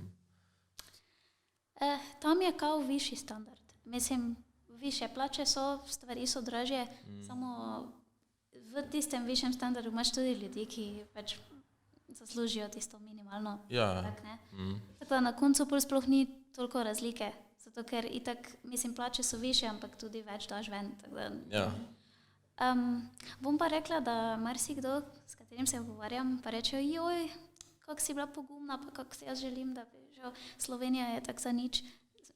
Tam je kao višji standard. Mislim, više plače so, stvari so dražje, samo v tistem višjem standardu imaš tudi ljudi, ki pač zaslužijo tisto minimalno. Ja. Tak, tako da na koncu pol sploh ni toliko razlike, zato ker itak, mislim, plače so više, ampak tudi več daš ven. Tako da, Ja. Bom pa rekla, da marsikdo, s katerim se pogovarjam, pa rečejo, joj, kako si bila pogumna, pa kako si jaz želim, da bi že Slovenija je tak za nič.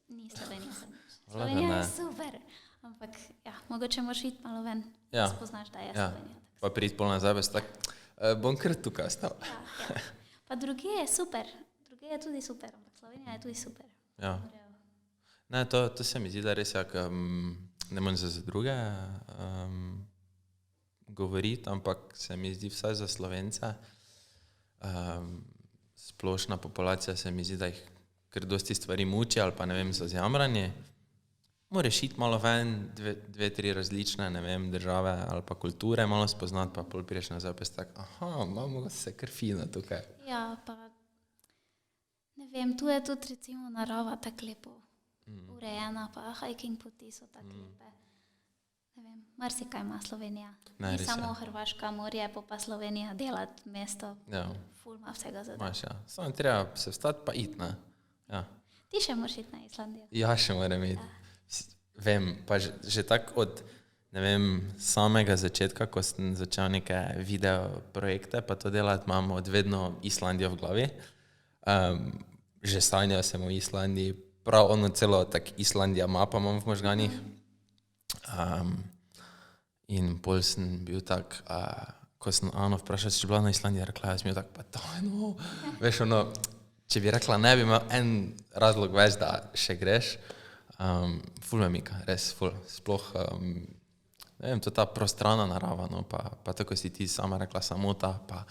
Ni Slovenija za nič. Slovenija je super, ampak ja, mogoče moraš iti malo ven, da spoznaš, da je Slovenija. Pa priti pol nazaj, bez tak, bom kar tukaj stal. Ja. Pa druge je super, druge je tudi super, ampak Slovenija je tudi super. Ja. Ne, to se mi zdi, da res jak, ne morem za druge govoriti, ampak se mi zdi vsaj za Slovence, splošna populacija se mi zdi, da jih ker dosti stvari muči ali pa ne vem, so zjamrani. Moraš iti malo ven, dve, tri različne, ne vem, države ali pa kulture malo spoznati, pa pol priješ nazaj, pa si tak, aha, imamo se kar fino tukaj. Ja, pa ne vem, tu je tudi recimo narava tako lepo urejena, pa hiking poti so tako lepe. Ne vem, marsikaj ima Slovenija. Ne, Ni res samo je. Hrvaška, morje, pa Slovenija delati mesto. Ja, Ful ima vsega za to. imaš, ja. Samo treba se vstati pa iti, ne. Ja. Ti še moraš iti na Islandijo. Ja, še moram iti. Vem, pa že tako od, ne vem, samega začetka, ko sem začel neke video projekte, pa to delati, imam od vedno Islandijo v glavi. Že sanjal sem o Islandiji, prav ono celo tak Islandija mapa imam v možganih. In pol sem bil tak, ko sem Ano vprašal, če je bila na Islandiji, rekla, jaz sem bil tak, pa to je no. Veš, ono, če bi rekla, ne bi imel en razlog več, da še greš. Ful me mika, res ful. Sploh, ne vem, to ta prostrana narava, no, pa tako si ti sama rekla, samota, pa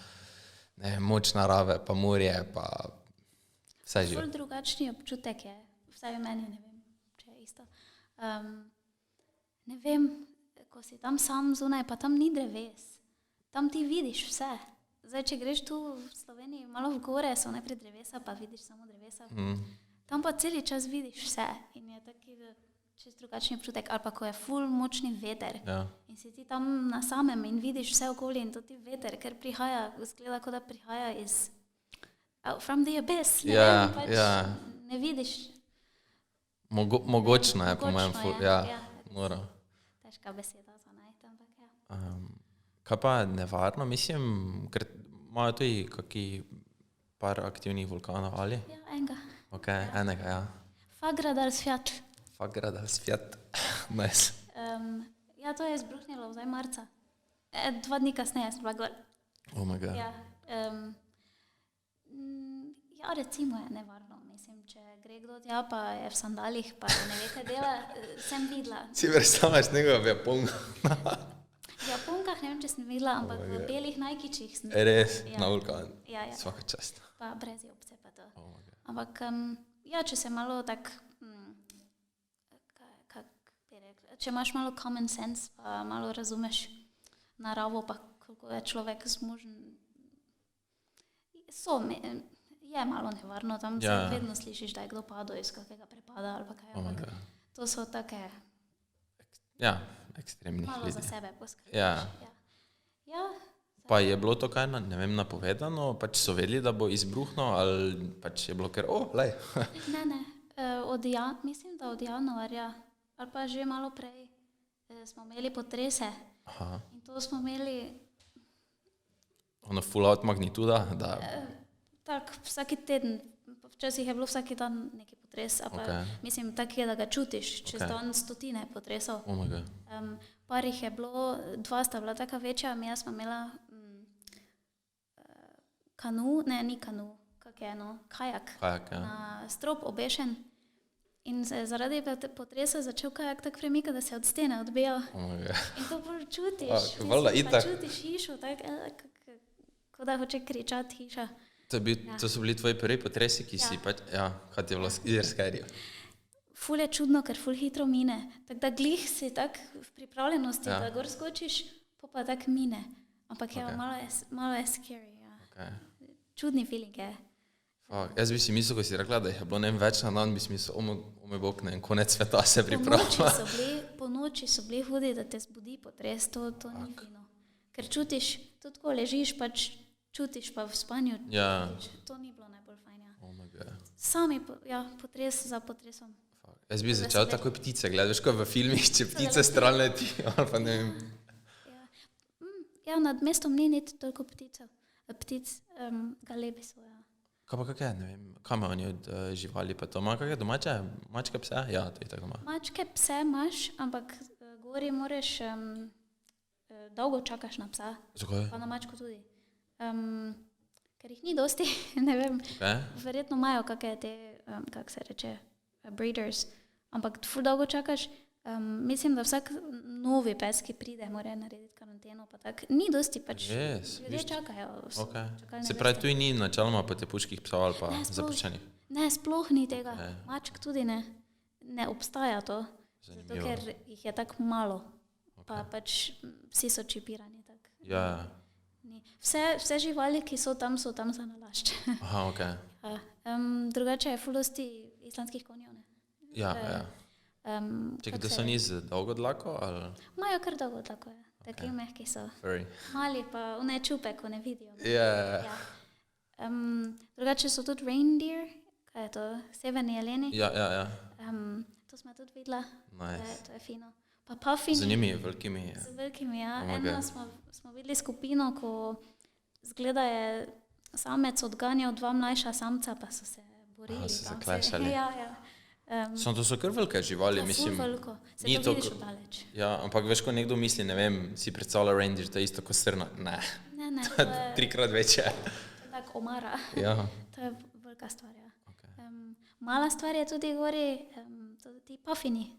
ne vem, moč narave, pa morje, pa vse živo. Ful drugačni občutek je, vsaj v meni, ne vem, če je isto. Ne vem, ko si tam sam zunaj, pa tam ni dreves. Tam ti vidiš vse. Zdaj, če greš tu v Sloveniji malo v gore, so najprej drevesa, pa vidiš samo drevesa. Tam pa celi čas vidiš vse in je taki čist drugačni občutek. Ali pa ko je ful močni veter Ja. in si ti tam na samem in vidiš vse okoli in to ti veter, ker prihaja, zgleda, kot da prihaja iz out from the abyss. Ne Ja, vem, pač ja. ne vidiš. Mogočno je, po mojem, Mogočno ful, je, ja, ja. mora. Težka beseda za najti, ampak ja. Kaj pa nevarno, mislim, ker imajo tudi kaki par aktivnih vulkanov, ali? Ja, enega. Ok, enega, ja. Fagradalsfjall. Fagradalsfjall. Nice. Ja, to je izbruhnilo zdaj marca. 2 dni kasneje sem bila gor. Oh my god. Ja, ja, recimo je nevarno. Mislim, če gre kdo tja, pa je v sandalih, pa ne ve, kaj dela, sem videla. Si predstavljaš njega v Japonu? V Japonkah ne vem, če sem videla, ampak v belih najkičih sem. Res, Ja. na vulkan. Ja, ja. Svaka čast. Pa brez jopce pa to. Oh my god. Ampak, ja, če se malo tak, kak bi rekla, če imaš malo common sense, pa malo razumeš naravo, pa koliko je človek zmožen, je malo nevarno, tam Ja. se vedno slišiš, da je kdo padel iz kakega prepada ali pa kaj, Oh my ampak god. to so take Ja, ekstremnih malo ljudi. za sebe poskrbiš. Ja. Ja, Pa je bilo to kaj, ne vem, napovedano, pač so vedeli, da bo izbruhno, ali pač je bilo ker, lej. ne, mislim, da od januarja ali pa že malo prej smo imeli potrese Aha. in to smo imeli Ono full out magnituda, da, tak vsaki teden, včasih je bilo vsaki dan neki potres, a pa Ok. mislim tak je, da ga čutiš, čez Ok. dan stotine potresov. oh my god. Par jih je bilo, 2 sta bila taka večja, mi smo imela kanu, ne, ni kanu, kak je no, kajak, Kajak, ja. na strop obešen in se je zaradi potresa začel kajak tako premikati, da se je od stene odbijal. Oh my god. In to bolj čutiš, A, valjda, pa itak. čutiš hišo, tako, kot da hoče kričati hiša. To so bili tvoji prvi potresi, ki si pač, ja, kaj ti je bilo skerijo. Ful je čudno, ker ful hitro mine. Tako da glih si tak v pripravljenosti, Ja. da gor skočiš, pa tak mine. Ampak ja, Ok. malo je scary, ja. Okay. Čudni feeling je. Fuck. Jaz bi si mislil, ko si rekla, da jih je bilo ne vem več na dan, bi si mislil, moj bog, ne, konec sveta se pripravlja. Po noči so bili hudi, da te zbudi potres, to ni fino. Ker čutiš, tudi ko ležiš, pač čutiš pa v spanju. Ja. To ni bilo najbolj fajn, ja. Oh my god. Sami, potres za potresom. Fuck. Jaz bi začel tako ptice gledati, veš, kot v filmih, če ptice stran leti, ali pa ne vem. Ja, nad mestom ni niti toliko ptic, galebi so, ja. Kaj pa kakaj, ne vem, kaj ima oni od živali, pa to ima kakaj domače, mačke, pse? Ja, to je tako ima. Mačke, pse imaš, ampak gori moraš, dolgo čakaš na psa, Zakaj? pa na mačko tudi. Ker jih ni dosti, ne vem, Okay. verjetno imajo kakšne te, kak se reče, breeders, ampak ful dolgo čakaš. Mislim, da vsak novi pes, ki pride, mora narediti karanteno, pa tak. Ni dosti, pač Res, ljudje viš- čakajo. Okay. čakalne Se pravi, vrste. tu ni načeloma po tepuških psov ali pa Ne, sploh- zapuščenih. Ne, sploh ni tega. Ne. Mačk tudi ne. Ne obstaja to. Zato, Zanimivo. ker jih je tako malo. Pa pač vsi so čipirani. Tak. Ja, Ni. Vse živali, ki so tam za nalašč. aha, ok. Drugače je fulosti islandskih konjev. Ne? Ja, ja. Čekaj, to so ni z dolgo dlako, ali? Imajo kar dolgo tako, ja. Taki mehki so. Furry. Mali pa ne čupe, ko ne vidijo. Ja. Ja. Drugače so tudi reindeer, kaj je to, severni jeleni. Ja. To smo tudi videla. Nice. To je fino. Pa puffini. Z njimi velikimi. Z velikimi, ja. Oh, Eno smo videli skupino, ko zgleda je samec odganjal dva mlajša samca, pa so se borili. So se tam klešali. Ja. To so kar velike živali, Ja, mislim. ful veliko. Se ni to to vidiš ko- oddaleč. Ja, ampak veš, ko nekdo misli, ne vem, si predstavlja reindeer, to je isto kot srna. Ne, Ne, to je 3-krat večje. tako omara. Ja. To je velika stvar, ja. Mala stvar je tudi gori, ti puffini,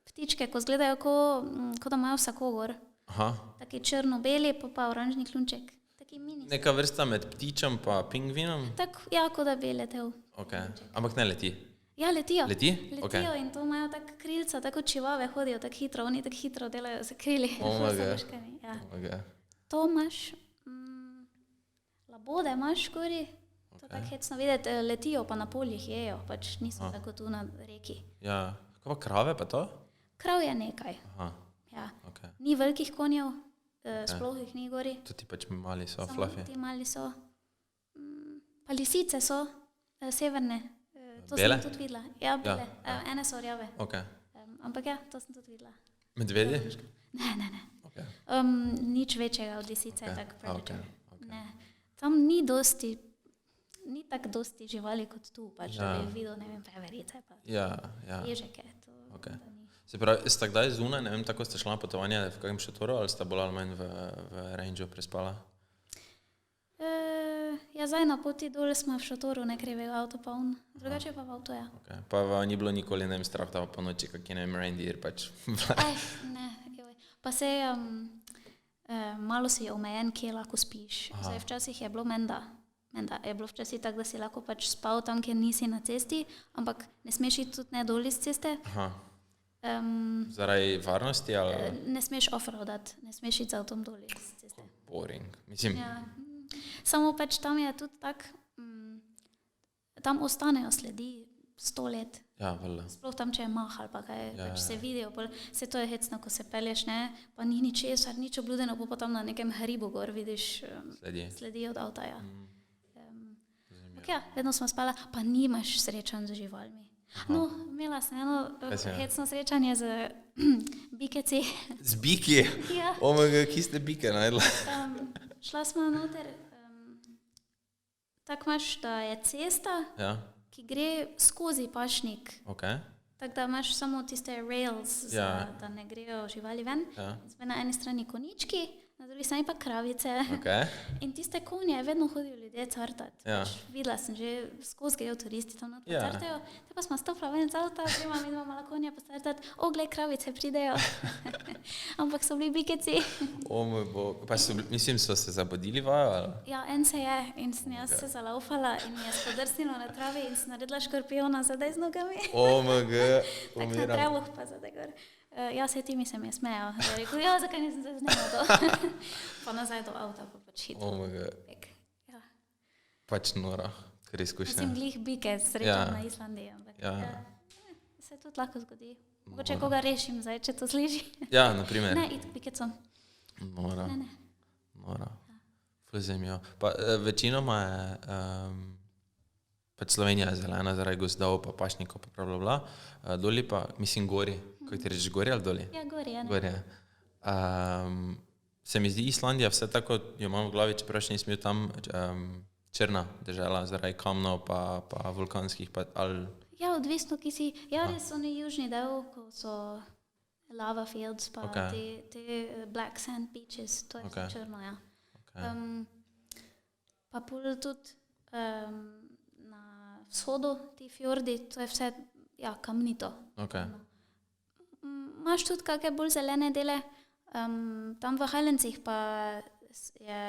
ptičke, ko izgledajo, ko da imajo vsako gor. Aha. Taki črno-beli, pa oranžni klunček. Taki mini. Neka vrsta med ptičem pa pingvinom. Tako, ja, kot da bi letel. Ok. Ampak ne leti. Ja, letijo. Leti? Letijo Ok. in to imajo tako krilca, tako čivave hodijo, tako hitro, oni tako hitro delajo z krili. Oh my God. Ja. Ok. To imaš, labode imaš gori, to tako hecno videti, letijo pa na poljih jejo, pač niso tako tu na reki. Ja. Kaj pa krave pa to? Krav je nekaj, Aha. ja. Ok. Ni velikih konjev, sploh jih ni gori, Tudi pač mali so, samo fluffy. ti mali so. Pa lisice so, severne, to Bele? sem tudi videla. Ja, bele, ene so rjave. Ok. Ampak ja, to sem tudi videla. Medvedje? Ne. Ok. Nič večjega od lisice, Ok, tak ok, predator. ok. Ne. Tam ni tako dosti živali kot tu, pač, da Ja. bi videl, ne vem, veverice, pa Ja. ježeke. To, Ok. da ni. Se pravi, sta kdaj zunaj, ne vem, tako ste šla na potovanje v kakšnem šotoru ali sta bolj ali manj v rangeu prespala? Ja, zdaj na poti dol smo v šotoru, ne ker je bil avto poln, drugače pa v avto, ja. Okay. Pa ni bilo nikoli, ne vem, strah tam po noči, kak je, ne vem, reindeer pač. Ne, joj. Pa se malo si je omejen, kje lahko spiš. Zdaj, včasih je bilo menda je bilo včasih tako, da si lahko pač spal tam, kjer nisi na cesti, ampak ne smeš iti tudi ne dol iz ceste. Aha. Zaradi varnosti ali? Ne smeš offroadat, ne smeš iti z avtom dol iz ceste. Boring. Mislim, Ja. Samo pač tam je tudi tak, tam ostanejo sledi 100 let. ja, valjda. Sploh tam, če je mah ali pa kaj, Ja, pač ja. se vidijo, se to je hecno, ko se pelješ, ne, pa ni ničesar, nič obludeno, pa tam na nekem hribu gor vidiš sledi od avta, ja. Ampak ja, vedno smo spala, pa nimaš srečanj z živalmi. No, imela sem eno hecno srečanje z bikeci. Z biki? Ja. Omega, ki ste bike najdla? Šla smo noter, tako imaš, da je cesta, Ja, ki gre skozi pašnik, ok. tako da imaš samo tiste rails, Ja. da ne grejo živali ven. Ja. Zdaj na eni strani konički, na drugi strani pa kravice. Ok. In tiste konje vedno hodijo ljudje cartati. Ja. Pač videla sem že, skozi grejo turisti tam noter Ja. cartajo, te pa smo stopila ven z avta, gremo mi dva mala konja pocartati, glej, kravice pridejo. Ampak so bili bikeci. O moj bog. Pa mislim, so se zabudili vajo ali? Ja, en se je in sem jaz se zalaufala in mi je spodrsnilo na travi in sem naredila škorpiona zadaj z nogami. Omega, Tako na umiram. trebuh pa zadaj gor. Ja, se ti mi se mi je smejal. Je rekel, ja, zakaj nisem se snemal to? Pa nazaj do avta, pa pač hitro. Omega, Pek. Ja. pač nora, ker izkušnja. Mislim, glih bike srečam Ja. na Islandiji, ampak Ja. se tudi lahko zgodi. Mogoče koga rešim zdaj, če to sliši. Ja, naprimer. Ne, id k bikecom. Nora. Ne. Nora. Ful zanimivo. Pa večinoma je pač Slovenija je zelena zaradi gozdov, pa pašnikov, pa bla, bla. Doli pa, mislim, gori. Kako ti rečeš, gori ali doli? Ja, gori, ja. Ne. Gori, ja. Se mi zdi Islandija vse tako, jo imam v glavi, čeprav še nisem bil tam, črna dežela zaradi kamnov pa vulkanskih, pa ali... Ja, odvisno, ki si. Ja, res oni južni del, ko so lava fields, pa Okay. te black sand beaches, to je Okay. vse črno, ja. Okay. Pa pol tudi na vzhodu, ti fjordi, to je vse, ja, kamnito. Okay. Imaš tudi kakšne bolj zelene dele, tam v Highlandsih pa je,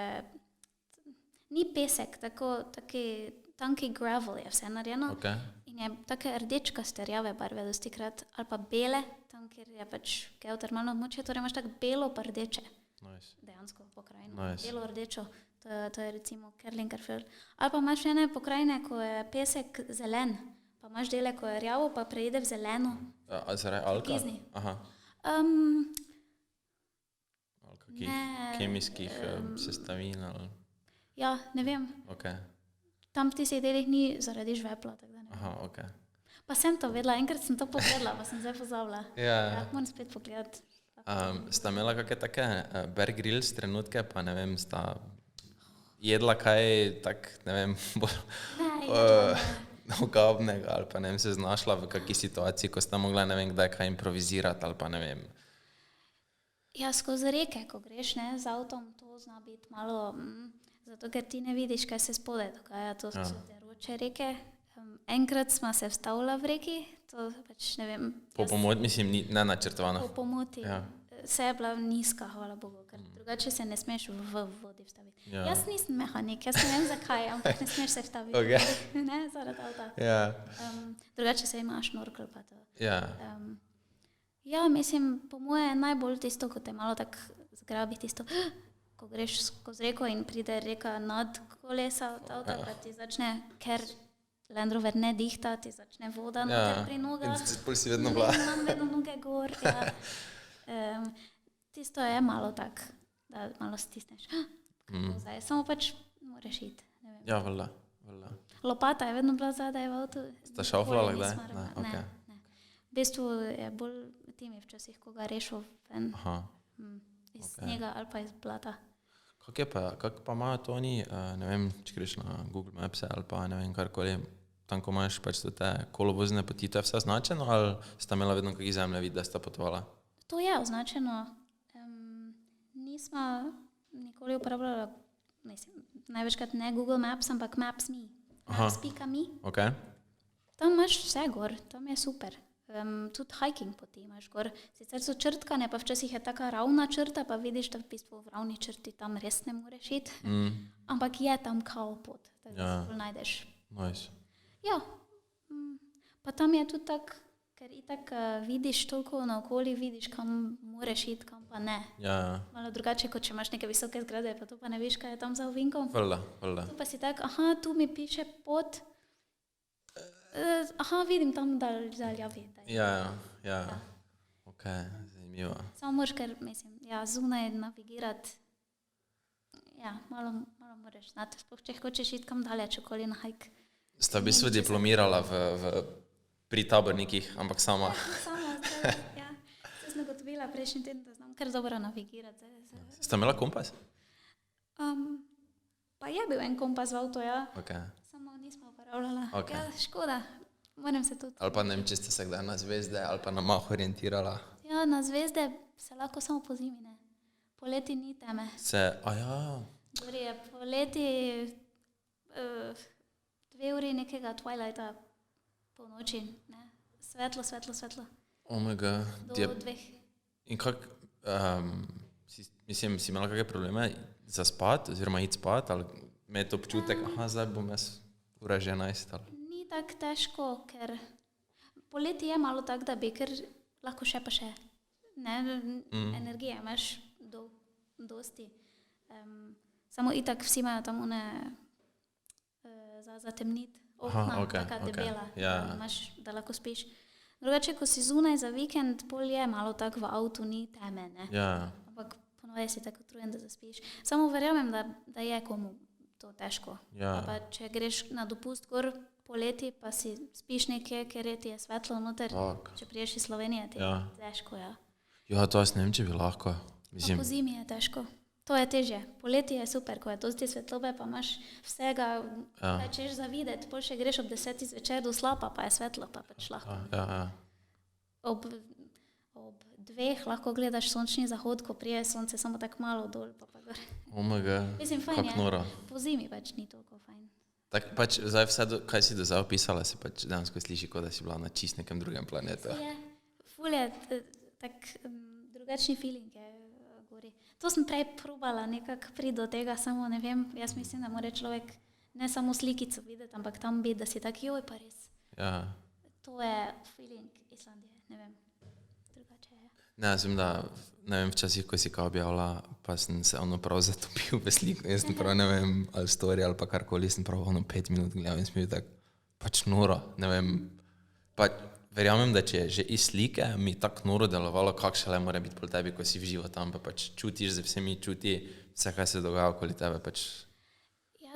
ni pesek, taki tanki gravel je vse narejeno. Okay. In je take rdečkaste rjave barve dostikrat, ali pa bele, tam kjer je pač geotermalno območje, torej imaš tako belo pa rdeče, Nice. dejansko pokrajino. Nice. Belo rdečo, to je recimo Kerlingerfjord. Ali pa imaš ene pokrajine, ko je pesek zelen, Pa imaš dele, ko je rjavo, pa preide v zeleno. A zaradi alka? Kizni. Aha. Kakih Ne, kemijskih sestavin ali... Ja, ne vem. Ok. Tam v tistih delih ni zaradi žvepla, tako da ne vem. Aha, ok. Pa sem to vedela, enkrat sem to pogledala, pa sem zdaj pozabila. Ja. Moram spet pogledati. Sta imela kakšne take Bear Grylls trenutke, pa ne vem, sta jedla kaj tak, ne vem, bolj ogabnega ali pa ne vem, se znašla v kakšni situaciji, ko sta mogla ne vem kdaj kaj improvizirati ali pa ne vem. Ja, skozi reke, ko greš z avtom, to zna biti malo, zato ker ti ne vidiš, kaj se spodaj dogaja, to so teroče reke. Enkrat smo se vstavila v reki, to pač ne vem. Po pomoti, mislim, ni načrtovano. Po pomoti. Ja. Vse je bila nizka, hvala Bogu, ker drugače se ne smeš v vodi vstaviti. Ja. Jaz nisem mehanik, jaz ne vem zakaj, ampak ne smeš se vstaviti. Okay. Ne, zaradi avta. Ja. Drugače se imaš šnorkel pa to. Ja. Ja, mislim, po moje je najbolj tisto, ko te malo tak zgrabi tisto, ko greš skozi reko in pride reka nad kolesa od avta, pa ti začne, ker Land Rover ne dihta, ti začne voda noter pri nogah. In si vedno bila. Imam vedno noge gor, ja. Tisto je malo tak, da malo stisneš. Zdaj, samo pač moraš iti. Ne vem. Ja, valjda. Lopata je vedno bila zadaj v avtu. Sta šauflala Nikoli kdaj? nisva rabila. Ne, okej. Ne. V bistvu je bolj timi včasih, ko ga rešil ven Aha. iz snega ali pa iz blata. Kako pa imajo to oni, ne vem, če greš na Google Maps ali pa ne vem karkoli, tam ko imaš pač te kolovozne poti, to je vse označeno ali sta imela vedno kakšne zemljevid, da sta potovala? To je označeno. Nismo nikoli uporabljali, mislim, največkrat ne Google Maps, ampak Maps.me. Maps.me. Ok. Tam imaš vse gor, tam je super. Tudi hiking poti imaš gor. Sicer so črtkane, pa včasih je taka ravna črta, pa vidiš, da v bistvu v ravni črti tam res ne moreš iti. Ampak je tam kao pot, tako da se najdeš. Nice. Ja, pa tam je tudi tak, ker itak vidiš toliko naokoli, vidiš, kam moreš iti, kam pa ne. Ja. Malo drugače, kot če imaš neke visoke zgrade, pa to pa ne veš, kaj je tam za ovinkom. Valjda. Tu pa si tak, tu mi piše pot. Vidim tam daljavi. Ja. Ok, zanimivo. Samo moraš, ker mislim, zunaj navigirati, malo moraš znati, sploh če hočeš iti kam daleč, okoli na hike. Sta v bistvu diplomirala pri tabornikih, ampak sama. Sama, zdaj, Se sem ugotovila prejšnji teden, da znam kar dobro navigirati. Sta imela kompas? Pa je bil en kompas v avtu, Ok. Samo nismo uporabljala. Ok. Škoda, moram se tudi. Ali pa ne vem, če ste se kdaj na zvezde ali pa na mah orientirala. Ja, na zvezde se lahko samo po zimi, ne. Poleti ni teme. Gori je poleti 2 uri nekega twilighta po noči, ne. Svetlo. Oh my god. Do 2. In mislim, si imela kakšne probleme za spat, oziroma iti spat, ali imeti občutek, zdaj bom jaz ura že 11 ali... Ni tako težko, ker poleti je malo tak, da bi ker lahko še pa še. Ne, energije imaš dosti. Samo itak vsi imajo tam one za zatemniti okna, taka debela, da imaš, da lahko spiš. Drugače, ko si zunaj za vikend, pol je malo tak v avtu, ni teme, ne. Ja. Ampak ponovej si tako utrujen, da zaspiš. Samo verjamem, da je komu to težko. Ja. Pa če greš na dopust gor poleti, pa si spiš nekje, ker ti je svetlo noter, če priješ iz Slovenije, ti je težko, Ja, to jaz ne vem, če bi lahko. Pa po zimi je težko. To je težje. Poleti je super, ko je dosti svetlobe, pa imaš vsega, kaj češ za videti. Pol še greš ob 10 zvečer do slapa, pa je svetlo, pa pač lahko. Ja. Ob 2 lahko gledaš sončni zahod, ko prije sonce samo tako malo dol, pa gor. Oh my god, mislim, fajn kak noro. Po zimi pač ni toliko fajn. Tak pač zdaj vse, kaj si do zdaj opisala, se pač dejansko sliši, kot da si bila na čist nekem drugem planetu. Ful je tak drugačni feeling je gori. To sem prej probala nekako priti do tega, samo ne vem, jaz mislim, da mora človek ne samo slikico videti, ampak tam biti, da si tak, joj pa res. Ja. To je feeling Islandije, ne vem, drugače je. Ne, jaz vem, da, ne vem, včasih, ko si kao objavila, pa sem se prav zatopil v sliku, jaz sem prav, ne vem, ali story ali pa karkoli, sem prav 5 minut gledal in sem bil tak, pač noro, ne vem. Pa verjamem, da če je že iz slike mi tako noro delovalo, kakšne mora biti pol tebi, ko si v živo tam, pa pač čutiš z vsemi čuti vse, kaj se dogaja okoli tebe, pač. Ja,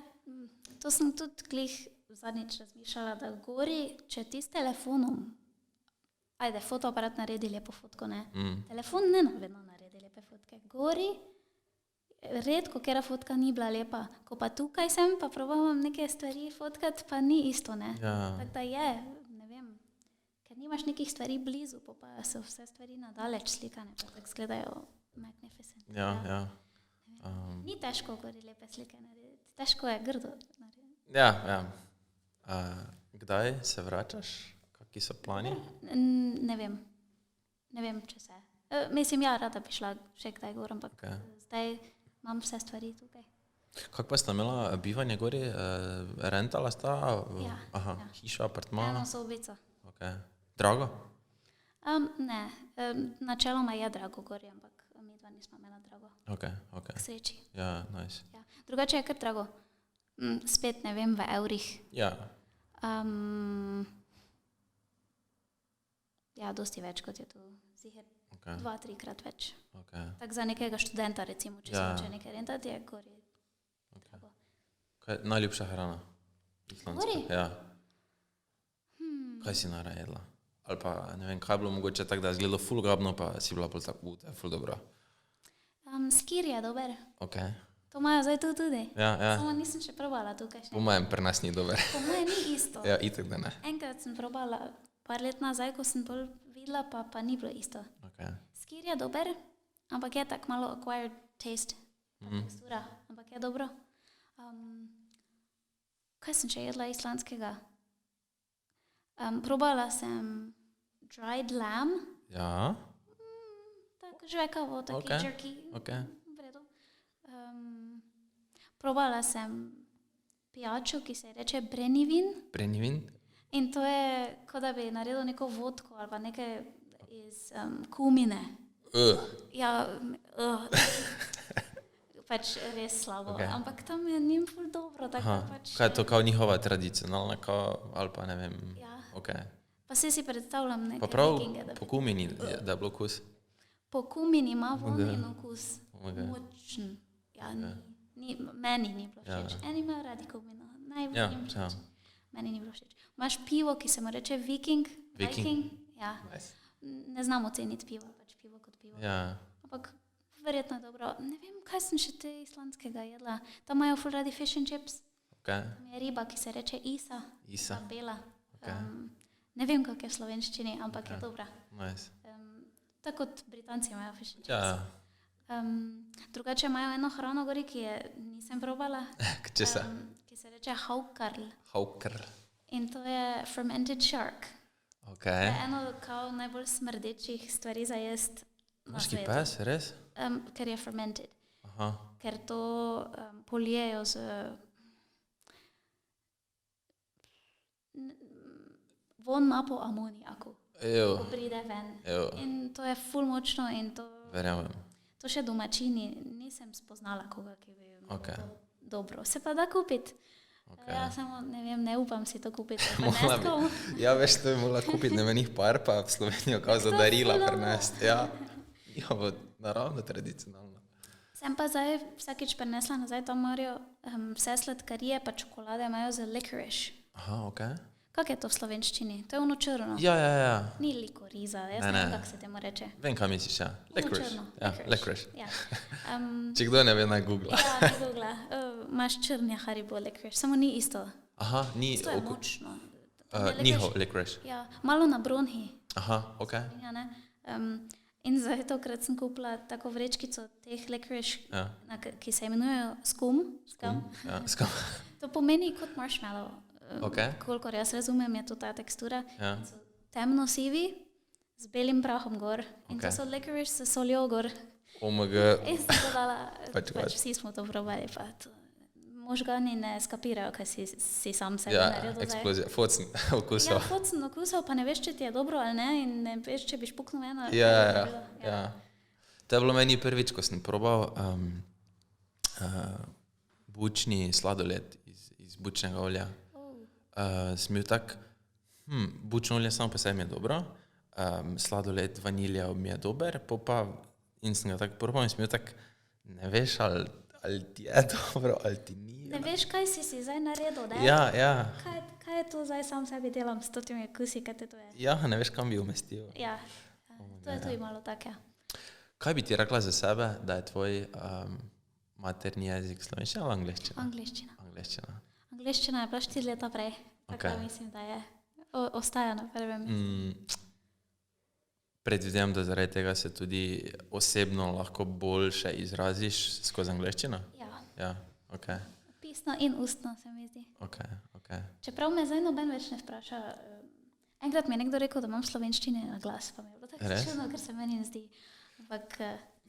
to sem tudi glih zadnjič razmišljala, da gori, če ti s telefonom, ajde, fotoaparat naredi lepo fotko, ne? Telefon ne vedno naredi lepe fotke. Gori, redko, kera fotka ni bila lepa. Ko pa tukaj sem, pa probavam neke stvari fotkat, pa ni isto, ne? Ja. Tako da je, ne vem, ker nimaš nekih stvari blizu, pa so vse stvari nadaleč slikane, pa tako izgledajo magnificent. Ja. Ni težko gori lepe slike narediti, težko je grdo narediti. Ja. Kdaj se vračaš? Kaki so plani? Ne vem, če se. Mislim, ja, rada bi šla še kdaj gor, ampak zdaj imam vse stvari tukaj. Kako pa sta imela bivanje gori? Rentala sta? Ja. Aha, Ja. hiša, apartma? Eno sobico. Okay. Drago? Ne, načeloma je drago gori, ampak mi dva nismo imela drago. Ok. K sreči. Ja, nice. Ja. Drugače je kar drago. Spet ne vem v evrih. Ja, Ja, dosti več kot je tu. Ziher ok. 2-3 krat več. Ok. Tak za nekega študenta, recimo, če Ja. se hoče nekaj rentati, je gori. Kaj je najljubša hrana? Islandska? Gori? Ja. Kaj si naredila? Ali pa, ne vem, kaj je bilo mogoče tako, da je izgledalo ful grabno, pa si bila pol tako, to je ful dobro. Skir je dober. Ok. To imajo zdaj tu tudi. Ja. Samo nisem še probala tukaj še. Po mojem, pri nas ni dober. Po moje ni isto. Ja, itak da ne. Enkrat sem probala, par let nazaj, ko sem bolj videla, pa ni bilo isto. Ok. Skir je dober, ampak je tak malo acquired taste. Tekstura, ampak je dobro. Kaj sem še jedla islandskega? Probala sem dried lamb, Ja, tako žvekavo, taki Ok, jerky. ok. V redu. Probala sem pijačo, ki se reče brenivin. Brenivin? In to je, kot da bi naredil neko vodko ali pa nekaj iz kumine. Ja, pač res slabo. Ok. Ampak tam je njim ful dobro, tako Aha. pač... Kaj je to kao njihova tradicionalna, ali pa ne vem. Ja. Ok. Pa se si predstavljam neke Pa prav vikinge, da po kumini, da je bilo kus. po kumini ima von in okus. Ok. Močen. Ja, meni ni bilo všeč. Eni imajo radi kumino. Najbolj Ja, njim všeč. ja. Meni ni bilo všeč. Imaš pivo, ki se mu reče Viking. Viking. Ja. Nice. Ne znam oceniti pivo, pač pivo kot pivo. Ja. Ampak verjetno je dobro. Ne vem, kaj sem še te islandskega jedla. Tam imajo ful radi fish and chips. Ok. Tam je riba, ki se reče isa. Isa. Ta bela. Ok. Ne vem, kako je v slovenščini, ampak je dobra. Nice. Tako kot Britanci imajo fish and chips. Ja. Drugače imajo eno hrano gori, ki je nisem probala, Če se? ki se reče haukarl. Haukr. In to je fermented shark. Ok. To je eno kao najbolj smrdečih stvari za jest na Moški svetu. pes, res? Ker je fermented. Aha. Ker to polijejo z von ima po amonijaku, Ejo. ko pride ven. Ejo. In to je ful močno in to Verjamem. še domačini nisem spoznala koga, ki bi imel Ok. to dobro. Se pa da kupiti. Ok. Ja, samo ne vem, ne upam si to kupiti. Mogla bi. Ja, veš, to je mogla kupiti na menih par, pa v Slovenijo kao za darila prenesti. Ja. Njihovo naravno tradicionalno. Sem pa zdaj vsakič prenesla nazaj, tam morajo vse sladkarije pa čokolade imajo za licorice. Aha, ok. Kako je to v slovenščini? To je ono črno. Ja. Ni likoriza, jaz Ne, ne vem, ne. kako se temu reče. Vem, kaj misliš, ja. Ono Licorice. črno, Ja, licorice. Ja. Če kdo ne ve, naj googla. Ja, ne googla. Imaš črnja Haribo licorice, samo ni isto. Aha, ni To je močno. njihov licorice. Ja, malo na bronhi. Aha, ok. Ja, ne. In zdaj tokrat sem kupila tako vrečkico teh licorice, Ja. ki se imenujejo skum. Ja, skam. To pomeni kot marshmallow. Ok. Kolikor jaz razumem, je to ta tekstura. Ja. So temno sivi, z belim prahom gor. In Ok. to so licorice s soljo gor. OMG. In sem to dala, Pač pač vsi smo to probali, pa to možgani ne skapirajo, kaj si sam sebe Ja, naredil zdaj. eksplozija. Focen Ja, okusal. focen okusal, pa ne veš, če ti je dobro ali ne, in ne veš, če bi špuknil eno. Ja. To je bilo meni prvič, ko sem probal bučni sladoled iz bučnega olja. sem bil tak, bučno olje samo po sebi je dobro, sladoled, vanilja mi je dober, in sem ga tako probal in sem bil tak, ne veš, ali ti je dobro, ali ti ni. Ne veš, kaj si zdaj naredil, ne? Ja. Kaj je to zdaj sam sebi delam s totimi kusi, kaj te to je? Ja, ne veš, kam bi umestil. Ja, to je tudi malo tak, ja. Kaj bi ti rekla za sebe, da je tvoj materni jezik slovenščina ali angleščina? Angleščina. Angleščina je bila 4 leta prej, tako da mislim, da je ostaja na prvem mestu. Predvidevam, da zaradi tega se tudi osebno lahko boljše izraziš skozi angleščino? Ja, ok. Pisno in ustno se mi zdi. Ok. Čeprav me zdaj noben več ne vpraša. Enkrat mi je nekdo rekel, da imam slovenščine na glas, pa mi je bilo tako čudno, ker se meni ne zdi. Ampak...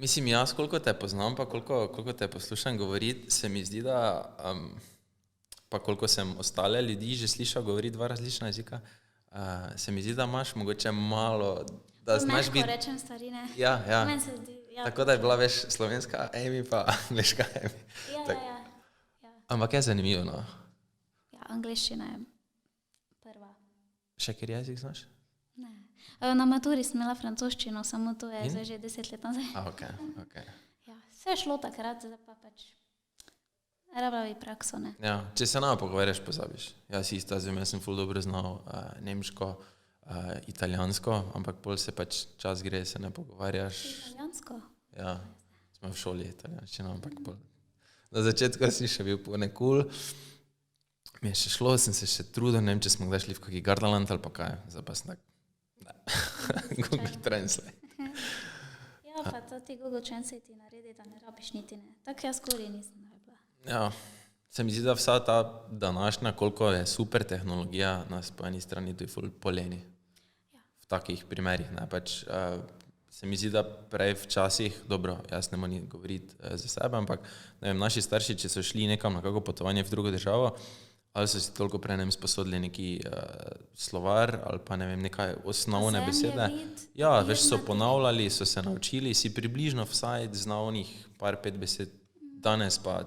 Mislim, jaz, koliko te poznam, pa koliko te poslušam govoriti, se mi zdi, da pa koliko sem ostale ljudi že slišal govoriti 2 različna jezika, se mi zdi, da imaš mogoče malo, da znaš biti... Meško rečem stvari, ne? Ja. Meni se zdi, ja. Tako da je bila, veš, slovenska Amy pa angleška Amy. Ja. Ampak je zanimivo, no. Ja, angleščina je prva. Še kjer jezik znaš? Ne. Na maturi sem imela francoščino, samo to je zdaj že 10 let nazaj. Ok. Ja, vse je šlo takrat, zdaj pa pač rabila bi prakso, ne. Ja, če se nama pogovarjaš, pozabiš. Jaz isto, jaz sem ful dobro znal nemško, italijansko, ampak pol se pač čas gre, se ne pogovarjaš. Italijansko? Ja, smo v šoli italijanščino, ampak pol. Na začetku si še bil ponekul, mi je še šlo, sem se še trudil, ne vem, če smo kdaj šli v kaki Gardaland ali pa kaj, zdaj pa sem tak, Google Translate. Ja, pa to ti Google Translate ti naredi, da ne rabiš niti ne. Tako jaz skori nisem rabila. Ja, se mi zdi, da vsa ta današnja, koliko je super tehnologija, nas po eni strani tudi ful poleni. V takih primerih, ne, pač se mi zdi, da prej včasih, dobro, jaz ne morem govoriti za sebe, ampak ne vem, naši starši, če so šli nekam na kako potovanje v drugo državo, ali so si toliko prej ne sposodili neki slovar ali pa ne vem, nekaj osnovne besede. Ja, veš, so ponavljali, so se naučili, si približno vsaj znal onih par 5 besed. Danes pa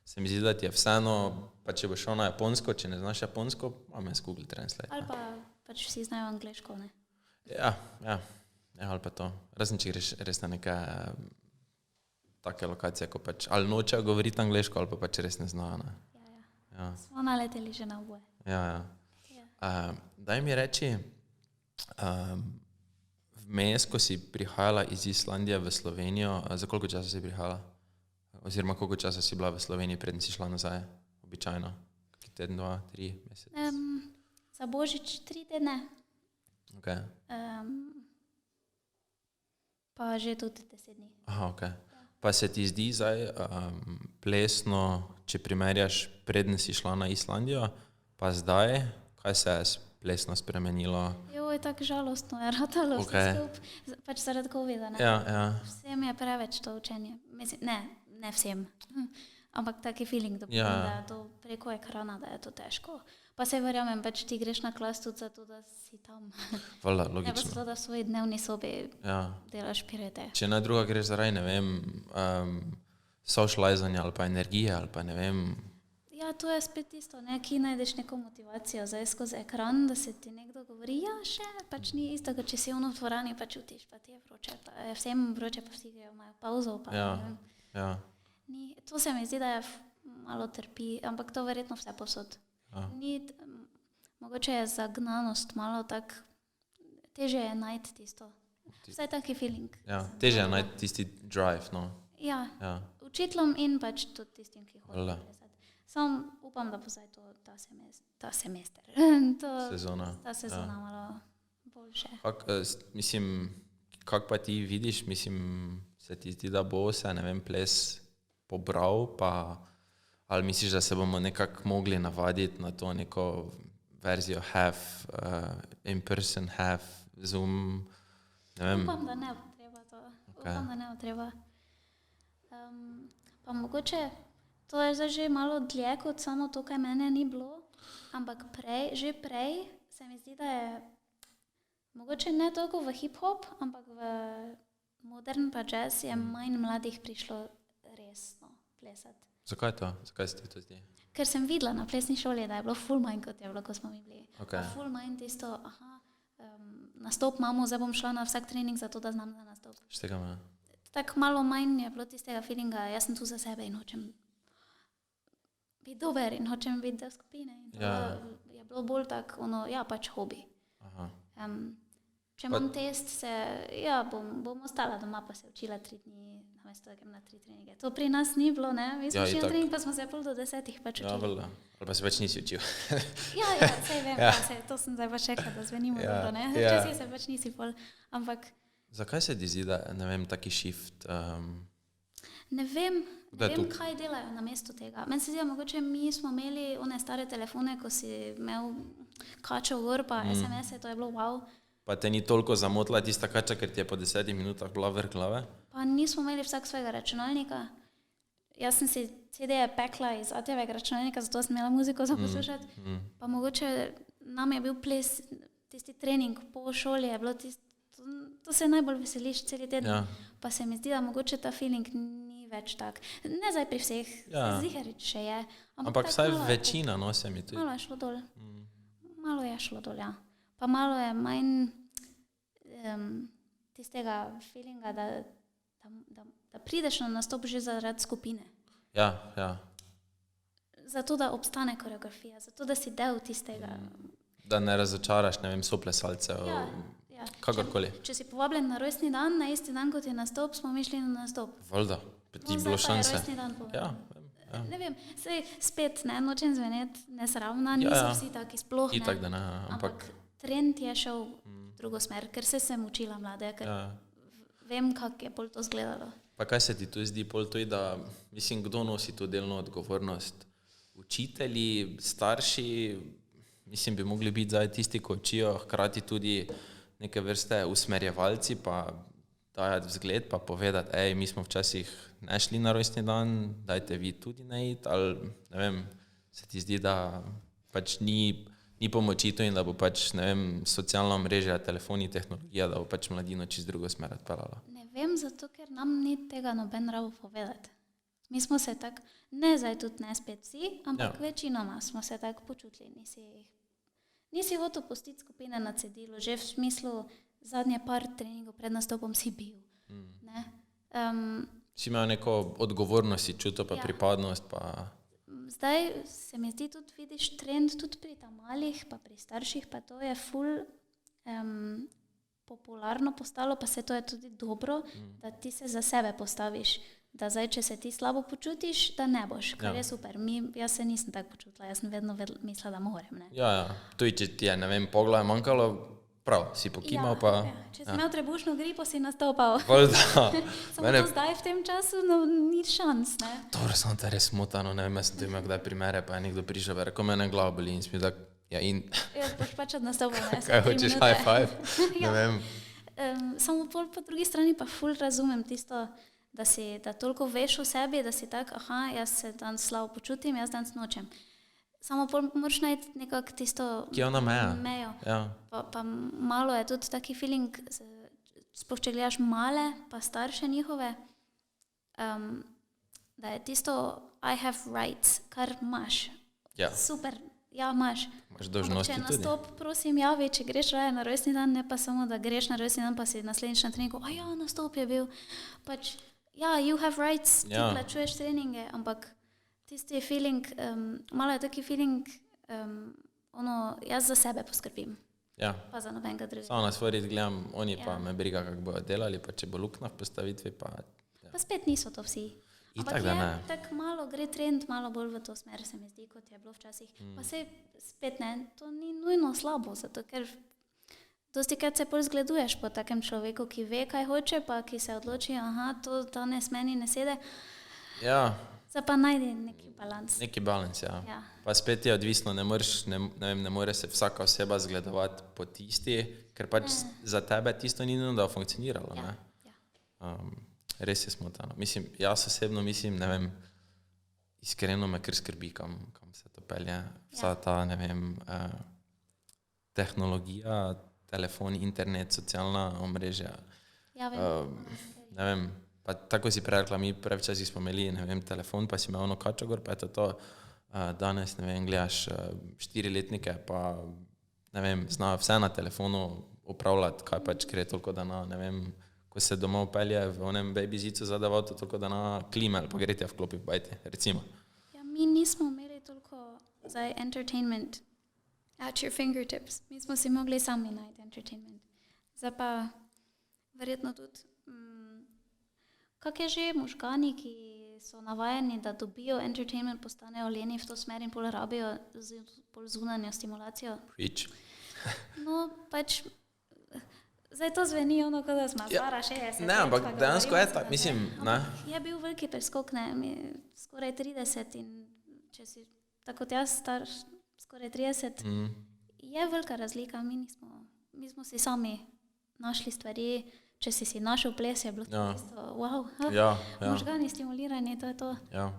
se mi zdi, da ti je vseeno, pa če boš šel na japonsko, če ne znaš japonsko, imam jaz Google Translate. Ali pa pač vsi znajo angleško, ne? Ja, ali pa to. Razen, če greš res na neke take lokacije, ko pač ali nočejo govoriti angleško, ali pa pač res ne znajo, ne. Ja. Smo naleteli že na oboje. Ja. Daj mi reči, vmes, ko si prihajala iz Islandije v Slovenijo, za koliko časa si prihajala? Oziroma, koliko časa si bila v Sloveniji, preden si šla nazaj, običajno? Kaki teden, 2, 3 mesec? Za Božič 3 tedne. Ok. Pa že tudi 10 dni. Aha, ok. Pa se ti zdi zdaj plesno, če primerjaš, preden si šla na Islandijo, pa zdaj, kaj se je plesno spremenilo? Joj, tako žalostno je ratalo vse skupaj, pač zaradi covida, ne? Ja. Vsem je preveč to učenje. Mislim, ne vsem, ampak taki feeling dobim, da je to preko ekrana, da je to težko. Pa se verjamem, pač ti greš na klas tudi zato, da si tam. Vala, logično. Ne pa zato, da v svoji dnevni sobi delaš pirete. Če ne druga greš zaradi, ne vem, socializanja ali pa energije ali pa ne vem. Ja, to je spet isto, ne, ki najdeš neko motivacijo zdaj skozi ekran, da se ti nekdo govori, ja, še, pač ni isto, če si v dvorani, pa čutiš, pa ti je vroče, pa je vsem vroče, pa vsi grejo, imajo pauzo, pa ne vem. Ja. To se mi zdi, da je malo trpi, ampak to verjetno vse posod. Mogoče je zagnanost malo tak, težje je najti tisto. Vsaj taki feeling. Ja, težje je najti tisti drive, no. Ja, učiteljem in pač tudi tistim, ki hodijo plesati. Sam upam, da bo zdaj to ta semester. Ta sezona malo boljše. Mislim, kak pa ti vidiš, se ti zdi, da bo se, ne vem, ples pobral, pa ali misliš, da se bomo nekako mogli navaditi na to neko verzijo half in person, half Zoom, ne vem. Upam, da ne bo treba to. Upam, da ne bo treba. Pa mogoče, to je zdaj že malo dlje kot samo to, kaj mene ni bilo, ampak že prej se mi zdi, da je mogoče ne toliko v hip-hop, ampak v modern pa jazz je manj mladih prišlo resno plesati. Zakaj to? Zakaj se ti to zdi? ker sem videla na plesni šoli, da je bilo ful manj, kot je bilo, ko smo mi bili. Okay. Pa ful manj tisto, nastop imamo, zdaj bom šla na vsak trening, zato da znam za nastop. Štega me. Tako malo manj je bilo tistega feelinga, jaz sem tu za sebe in hočem biti dober in hočem biti del skupine. In je bilo bolj tak, pač hobi. Aha. Če imam test, bom ostala doma, pa se učila 3 dni, namesto da grem na 3 treninge. To pri nas ni bilo, ne? Mi smo šli na trening, pa smo se pol do 10 pač učili. Ja, valjda. Ali pa se več nisi učil. Sej vem, to sem zdaj pač rekla, da zvenimo dobro, ne? Včasih se pač nisi pol, ampak... Zakaj se ti zdi, da, ne vem, taki shift? Ne vem, kaj delajo na mesto tega. Meni se zdi, mogoče mi smo imeli one stare telefone, ko si imel kačo gor, pa SMS-e, to je bilo wow. Pa te ni toliko zamotila tista kača, ker ti je po 10 minutah bila vrh glave? Pa nismo imeli vsak svojega računalnika. Jaz sem si CD-je pekla iz ATV-ga računalnika, zato sem imela muziko za poslušati. Pa mogoče nam je bil ples, tisti trening po šoli je bilo to se najbolj veseliš celi teden. Ja. Pa se mi zdi, da mogoče ta feeling ni več tak. Ne zdaj pri vseh, ziharič še je. Ampak vsaj večina, se mi tudi. Malo je šlo dol. Malo je šlo dol, ja. Pa malo je manj tistega feelinga, da prideš na nastop že zaradi skupine. Ja. Zato, da obstane koreografija, zato, da si del tistega. Da ne razočaraš, ne vem, soplesalcev, kakorkoli. Če si povabljen na rojstni dan, na isti dan, kot je nastop, smo mi šli na nastop. Valjda, ti bilo šanse. Rojstni dan povedal. Ja. Ne vem, sej spet, nočem zveneti nesravna, niso vsi taki sploh, ne. Itak, da ne, ampak trend je šel v drugo smer, ker sem učila mlade, ker vem, kako je pol to izgledalo. Pa kaj se ti tu zdi pol to, da, mislim, kdo nosi to delno odgovornost? Učitelji, starši, mislim, bi mogli biti zdaj tisti, ko učijo, hkrati tudi neke vrste usmerjevalci, pa dajati vzgled, pa povedati, mi smo včasih ne šli na rojstni dan, dajte vi tudi ne iti, ali, ne vem, se ti zdi, da pač ni pomoči to in da bo pač, ne vem, socialna mreža, telefoni, tehnologija, da bo pač mladino čist drugo smer odpeljala. Ne vem, zato ker nam ni tega noben rabo povedati. Mi smo se tako, ne zdaj tudi ne spet vsi, ampak večinoma smo se tako počutili. Nisi hotel pustiti skupine na cedilu, že v smislu zadnje par treningov pred nastopom si bil. Ne? Si imel neko odgovornost, si čutil pa pripadnost, pa... Zdaj se mi zdi tudi, vidiš trend tudi pri malih, pa pri starših, pa to je ful popularno postalo, pa se to je tudi dobro, da ti se za sebe postaviš. Da zdaj, če se ti slabo počutiš, da ne boš, kar je super. Jaz se nisem tako počutila, jaz sem vedno mislila, da morem. Ne? Ja. Tudi, če ti je, ne vem, pogla je manjkalo, prav, si pokimal pa... Če si imel trebušno gripo, si nastopal. Samo to zdaj v tem času, ni šans, ne? Dobro, sem te res smotano, ne vem, jaz sem to imel kdaj primere, pa je nekdo prišel, rekel, mene glava boli in si mi tak, in... Jaz boš pač nastopal, ne? Kaj hočeš, high five? Ne vem. Samo po drugi strani pa ful razumem tisto, da toliko veš o sebi, da si tak, jaz se danes slabo počutim, jaz danes nočem. Samo moraš najti nekako tisto Kje je ona mejo. Ja. Pa malo je tudi taki feeling, sploh če gledaš male, pa starše njihove, da je tisto I have rights, kar imaš. Ja. Super, imaš. Imaš dolžnosti tudi. Če nastop, prosim, javi, če greš raje na rojstni dan, ne pa samo, da greš na rojstni dan, pa si naslednjič na treningu, nastop je bil. Pač, you have rights, ti plačuješ treninge, ampak tisti feeling, malo je taki feeling, jaz za sebe poskrbim. Ja. Pa za nobenega drugega. Samo na svoj red gledam, oni pa me briga, kako bojo delali, pa če bo luknja v postavitvi, pa... Pa spet niso to vsi. Ampak tako malo gre trend, malo bolj v to smer, se mi zdi, kot je bilo včasih. Pa se spet ne, to ni nujno slabo, zato ker dosti krat se bolj zgleduješ po takem človeku, ki ve, kaj hoče, pa ki se odloči, to danes meni ne sede. Ja. Zdaj pa najdi neki balans. Neki balans, ja. Pa spet je odvisno, ne more se vsaka oseba zgledovati po tisti, ker pač za tebe tisto ni nujno, da funkcioniralo, ne? Res je smotano. Mislim, jaz osebno mislim, ne vem, iskreno me kar skrbi, kam se to pelje. Vsa ta, ne vem, tehnologija, telefon, internet, socialna omrežja. Ja, vem. Ne vem, pa tako si prej rekla, mi prej včasih smo imeli, ne vem, telefon, pa si imel ono kačo gor, pa je to danes, ne vem, gledaš 4-letnike, pa ne vem, znajo vse na telefonu upravljati, kaj pač, ker je toliko dana, ne vem, ko se domov pelje v onem babyzicu zadaval, to toliko dana klime ali pa gre ti vklopi v bajti, recimo. Ja, mi nismo imeli toliko za entertainment at your fingertips. Mi smo si mogli sami najti entertainment. Zdaj pa verjetno tudi, kak je že možgani, ki so navajeni, da dobijo entertainment, postanejo leni v to smer in pol rabijo pol zunanjo stimulacijo. Preach. No, pač, zdaj to zveni ono, kot da smo stara 60. Ne, ampak dejansko je tako, mislim, ne. Je bil veliki preskok, ne, skoraj 30 in če si tako kot jaz star, skoraj 30, je velika razlika, mi smo si sami našli stvari, če si našel ples, je bilo to isto, wow, možgani stimulirani, to je to. Ja,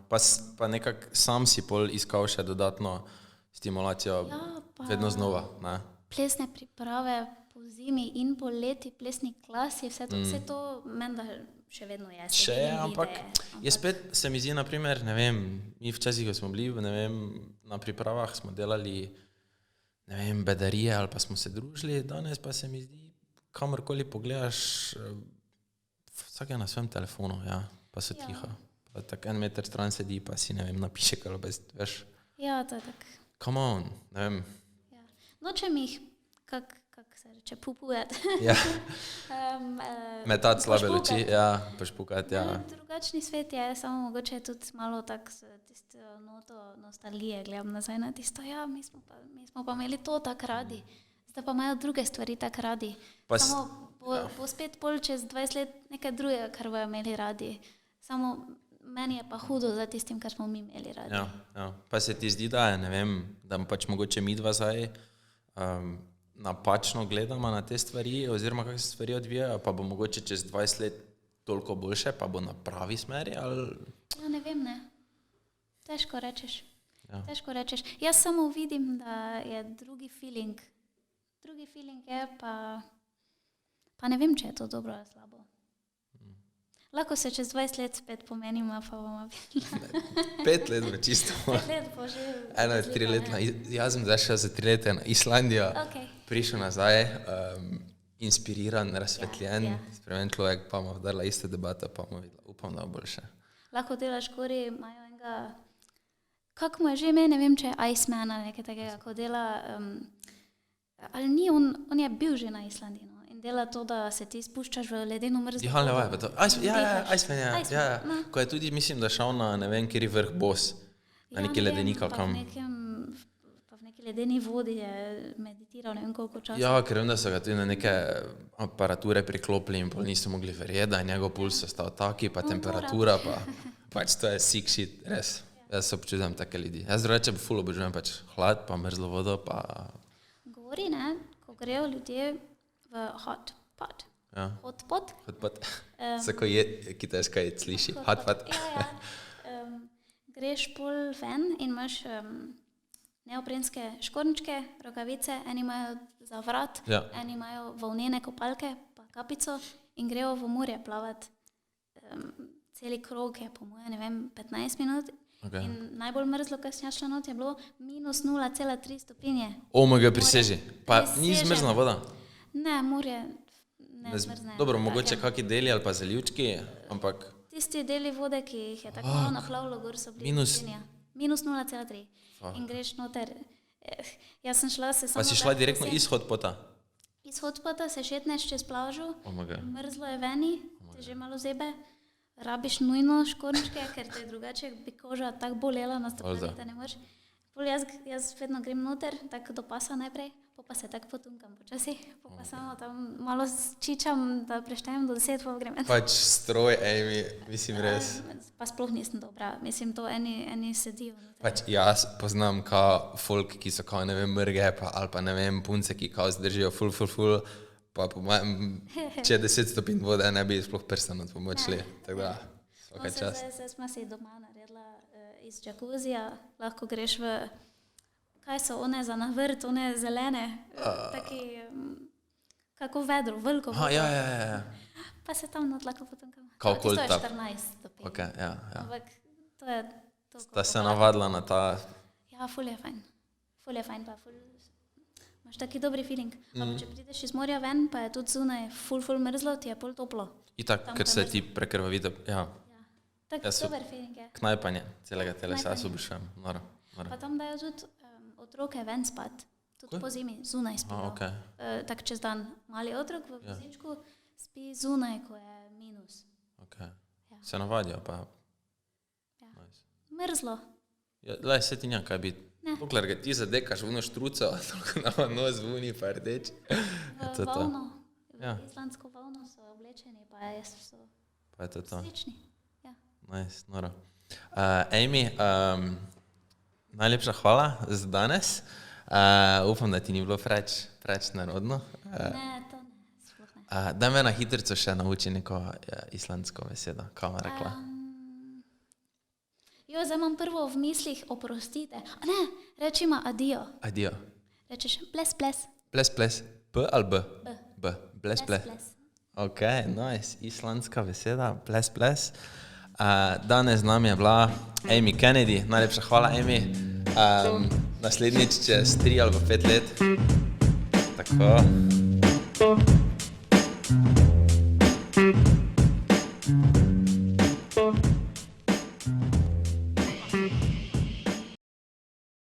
pa nekako sam si pol iskal še dodatno stimulacijo, vedno znova, ne. Plesne priprave po zimi in po leti, plesni klasi, vse to menda še vedno je. Še je, ampak je spet, se mi zdi, naprimer, ne vem, mi včasih, ko smo bili, ne vem, na pripravah smo delali, ne vem, bedarije ali pa smo se družili, danes pa se mi zdi, kamorkoli pogledaš, vsak je na svojem telefonu, ja, pa so tiho. Pa tak 1 meter stran sedi, pa si, ne vem, napiše kalobest, veš. Ja, to je tak. Come on, ne vem. Ja. Nočem jih, kak se reče, pupujati. Ja. Metati slabe luči, ja, pošpukati, ja. Drugačni svet je, samo mogoče tudi malo tak s tisto noto nostalgije, gledam nazaj na tisto, ja, mi smo pa imeli to tak radi. Zdaj pa imajo druge stvari tak radi. Samo bo spet pol čez 20 let nekaj drugega, kar bojo imeli radi. Samo meni je pa hudo za tistim, kar smo mi imeli radi. Ja. Pa se ti zdi, da je, ne vem, da pač mogoče mi dva zdaj napačno gledamo na te stvari, oziroma kako se stvari odvijajo, pa bo mogoče čez 20 let toliko boljše, pa bo na pravi smeri, ali... Ja, ne vem, ne. Težko rečeš. Ja. Težko rečeš. Jaz samo vidim, da je drugi feeling je, pa ne vem, če je to dobro ali slabo. Lahko se čez 20 let spet pomenimo, pa bomo videli. 5 let bo čisto. 5 let bo že. 3 leta. Jaz sem zašel za 3 leta na Islandijo, prišel nazaj, inspiriran, razsvetljen, spremen človek, pa bomo vdarila iste debate, pa bomo videla, upam, da bo boljše. Lahko delaš gori, imajo enega, kako mu je že ime, ne vem, če je Iceman ali nekaj takega, ko dela... Ali ni, on je bil že na Islandiji, no, in dela to, da se ti spuščaš v ledeno mrzlo. Iceman, ja. Ko je tudi, mislim, da šel na ne vem, kjer je vrh Bos, na neki ledenik ali kam. Pa v neki ledeni vodi je meditiral, ne vem koliko časa. Ja, ker vem, da so ga tudi na neke aparature priklopili in pol niso mogli verjeti, da je njegov puls ostal taki, pa temperatura, pa pač to je sick shit, res. Jaz se občudujem take ljudi. Jaz drugače ful obožujem pač hlad, pa mrzlo vodo, pa... Ne, ko grejo ljudje v hot pot. Ja. Hot pot. Sako je kitajska je sliši. Hot pot. Ja. Greš pol ven in imaš neoprenske škorničke, rokavice, eni imajo za vrat, eni imajo volnene kopalke, pa kapico in grejo v morje plavati. Celi krog je po moje, ne vem, 15 minut. Okay. In najbolj mrzlo, kar sem šla not, je bilo minus 0,3 stopinje. Omega priseži. Pa ni zmrzna voda? Ne, morje ne zmrzne. Dobro, mogoče kakšni deli ali pa zalivčki, ampak... Tisti deli vode, ki jih je tako naplavilo gor, so bili minus 0,3. In greš noter. Jaz sem šla se samo... Pa si šla direktno iz hotpota? Iz hotpota se šetneš čez plažo, mrzlo je veni, te že malo zebe. Rabiš nujno škorničke, ker te drugače bi koža tako bolela na stopnjah, da ne moreš. Jaz vedno grem noter, tako do pasa najprej, pa se tako potunkam počasi, pa samo tam malo čičam, da preštejem do 10, pa grem. Pač stroj, Amy, mislim res. Pa sploh nisem dobra, mislim to eni sedijo. Pač jaz poznam kao folk, ki so kao ne vem mrge, ali pa ne vem punce, ki kao zdržijo ful. Pa po mojem, če 10 stopinj vode, ne bi sploh prstan od pomočili. Tako da, svaka čast. Zdaj smo se doma naredila iz džakuzija, lahko greš v, kaj so one za navrt, one zelene, taki, kako vedro, veliko vodo. Ja. Pa se tam not lahko potunkam. Kako to je 14 stopinj. Ok, ja. Ampak to je... Sta se navadila na ta Ja, ful je fajn. Ful je fajn, pa ful... Imaš taki dobri feeling. Pa če prideš iz morja ven, pa je tudi zunaj ful mrzlo, ti je pol toplo. Itak, ker se ti prekrvavi, ja. Tak super feeling je. Knajpanje celega telesa, jaz obišujem. Noro. Pa tam dajo tudi otroke ven spat. Tudi po zimi, zunaj spijo. Okay. Tak čez dan. Mali otrok v vozičku spi zunaj, ko je minus. Okay. Se navadijo, pa... Ja. Mrzlo. Ja, lej, se ti nja kaj biti. Dokler ga ti zadekaš v ono štruco, toliko nama nos v uni, pa rdeč. V volno. V islandsko volno so oblečeni, pa so slični. Ja. Nice, noro. Amy, najlepša hvala za danes. Upam, da ti ni bilo preč narodno. Ne, to ne, sploh ne. Daj me na hitrico še nauči neko islandsko besedo, kaj me rekla. Zdaj imam prvo v mislih oprostite. A ne, reči ima adijo. Adijo. Rečeš ples, ples. Ples, ples. P ali B? B. B. Ples, ples. Ok, nice. Islandska beseda. Ples, ples. Danes z nami je bila Amy Kennedy. Najlepša hvala, Amy. Naslednjič čez 3 ali 5 let. Tako.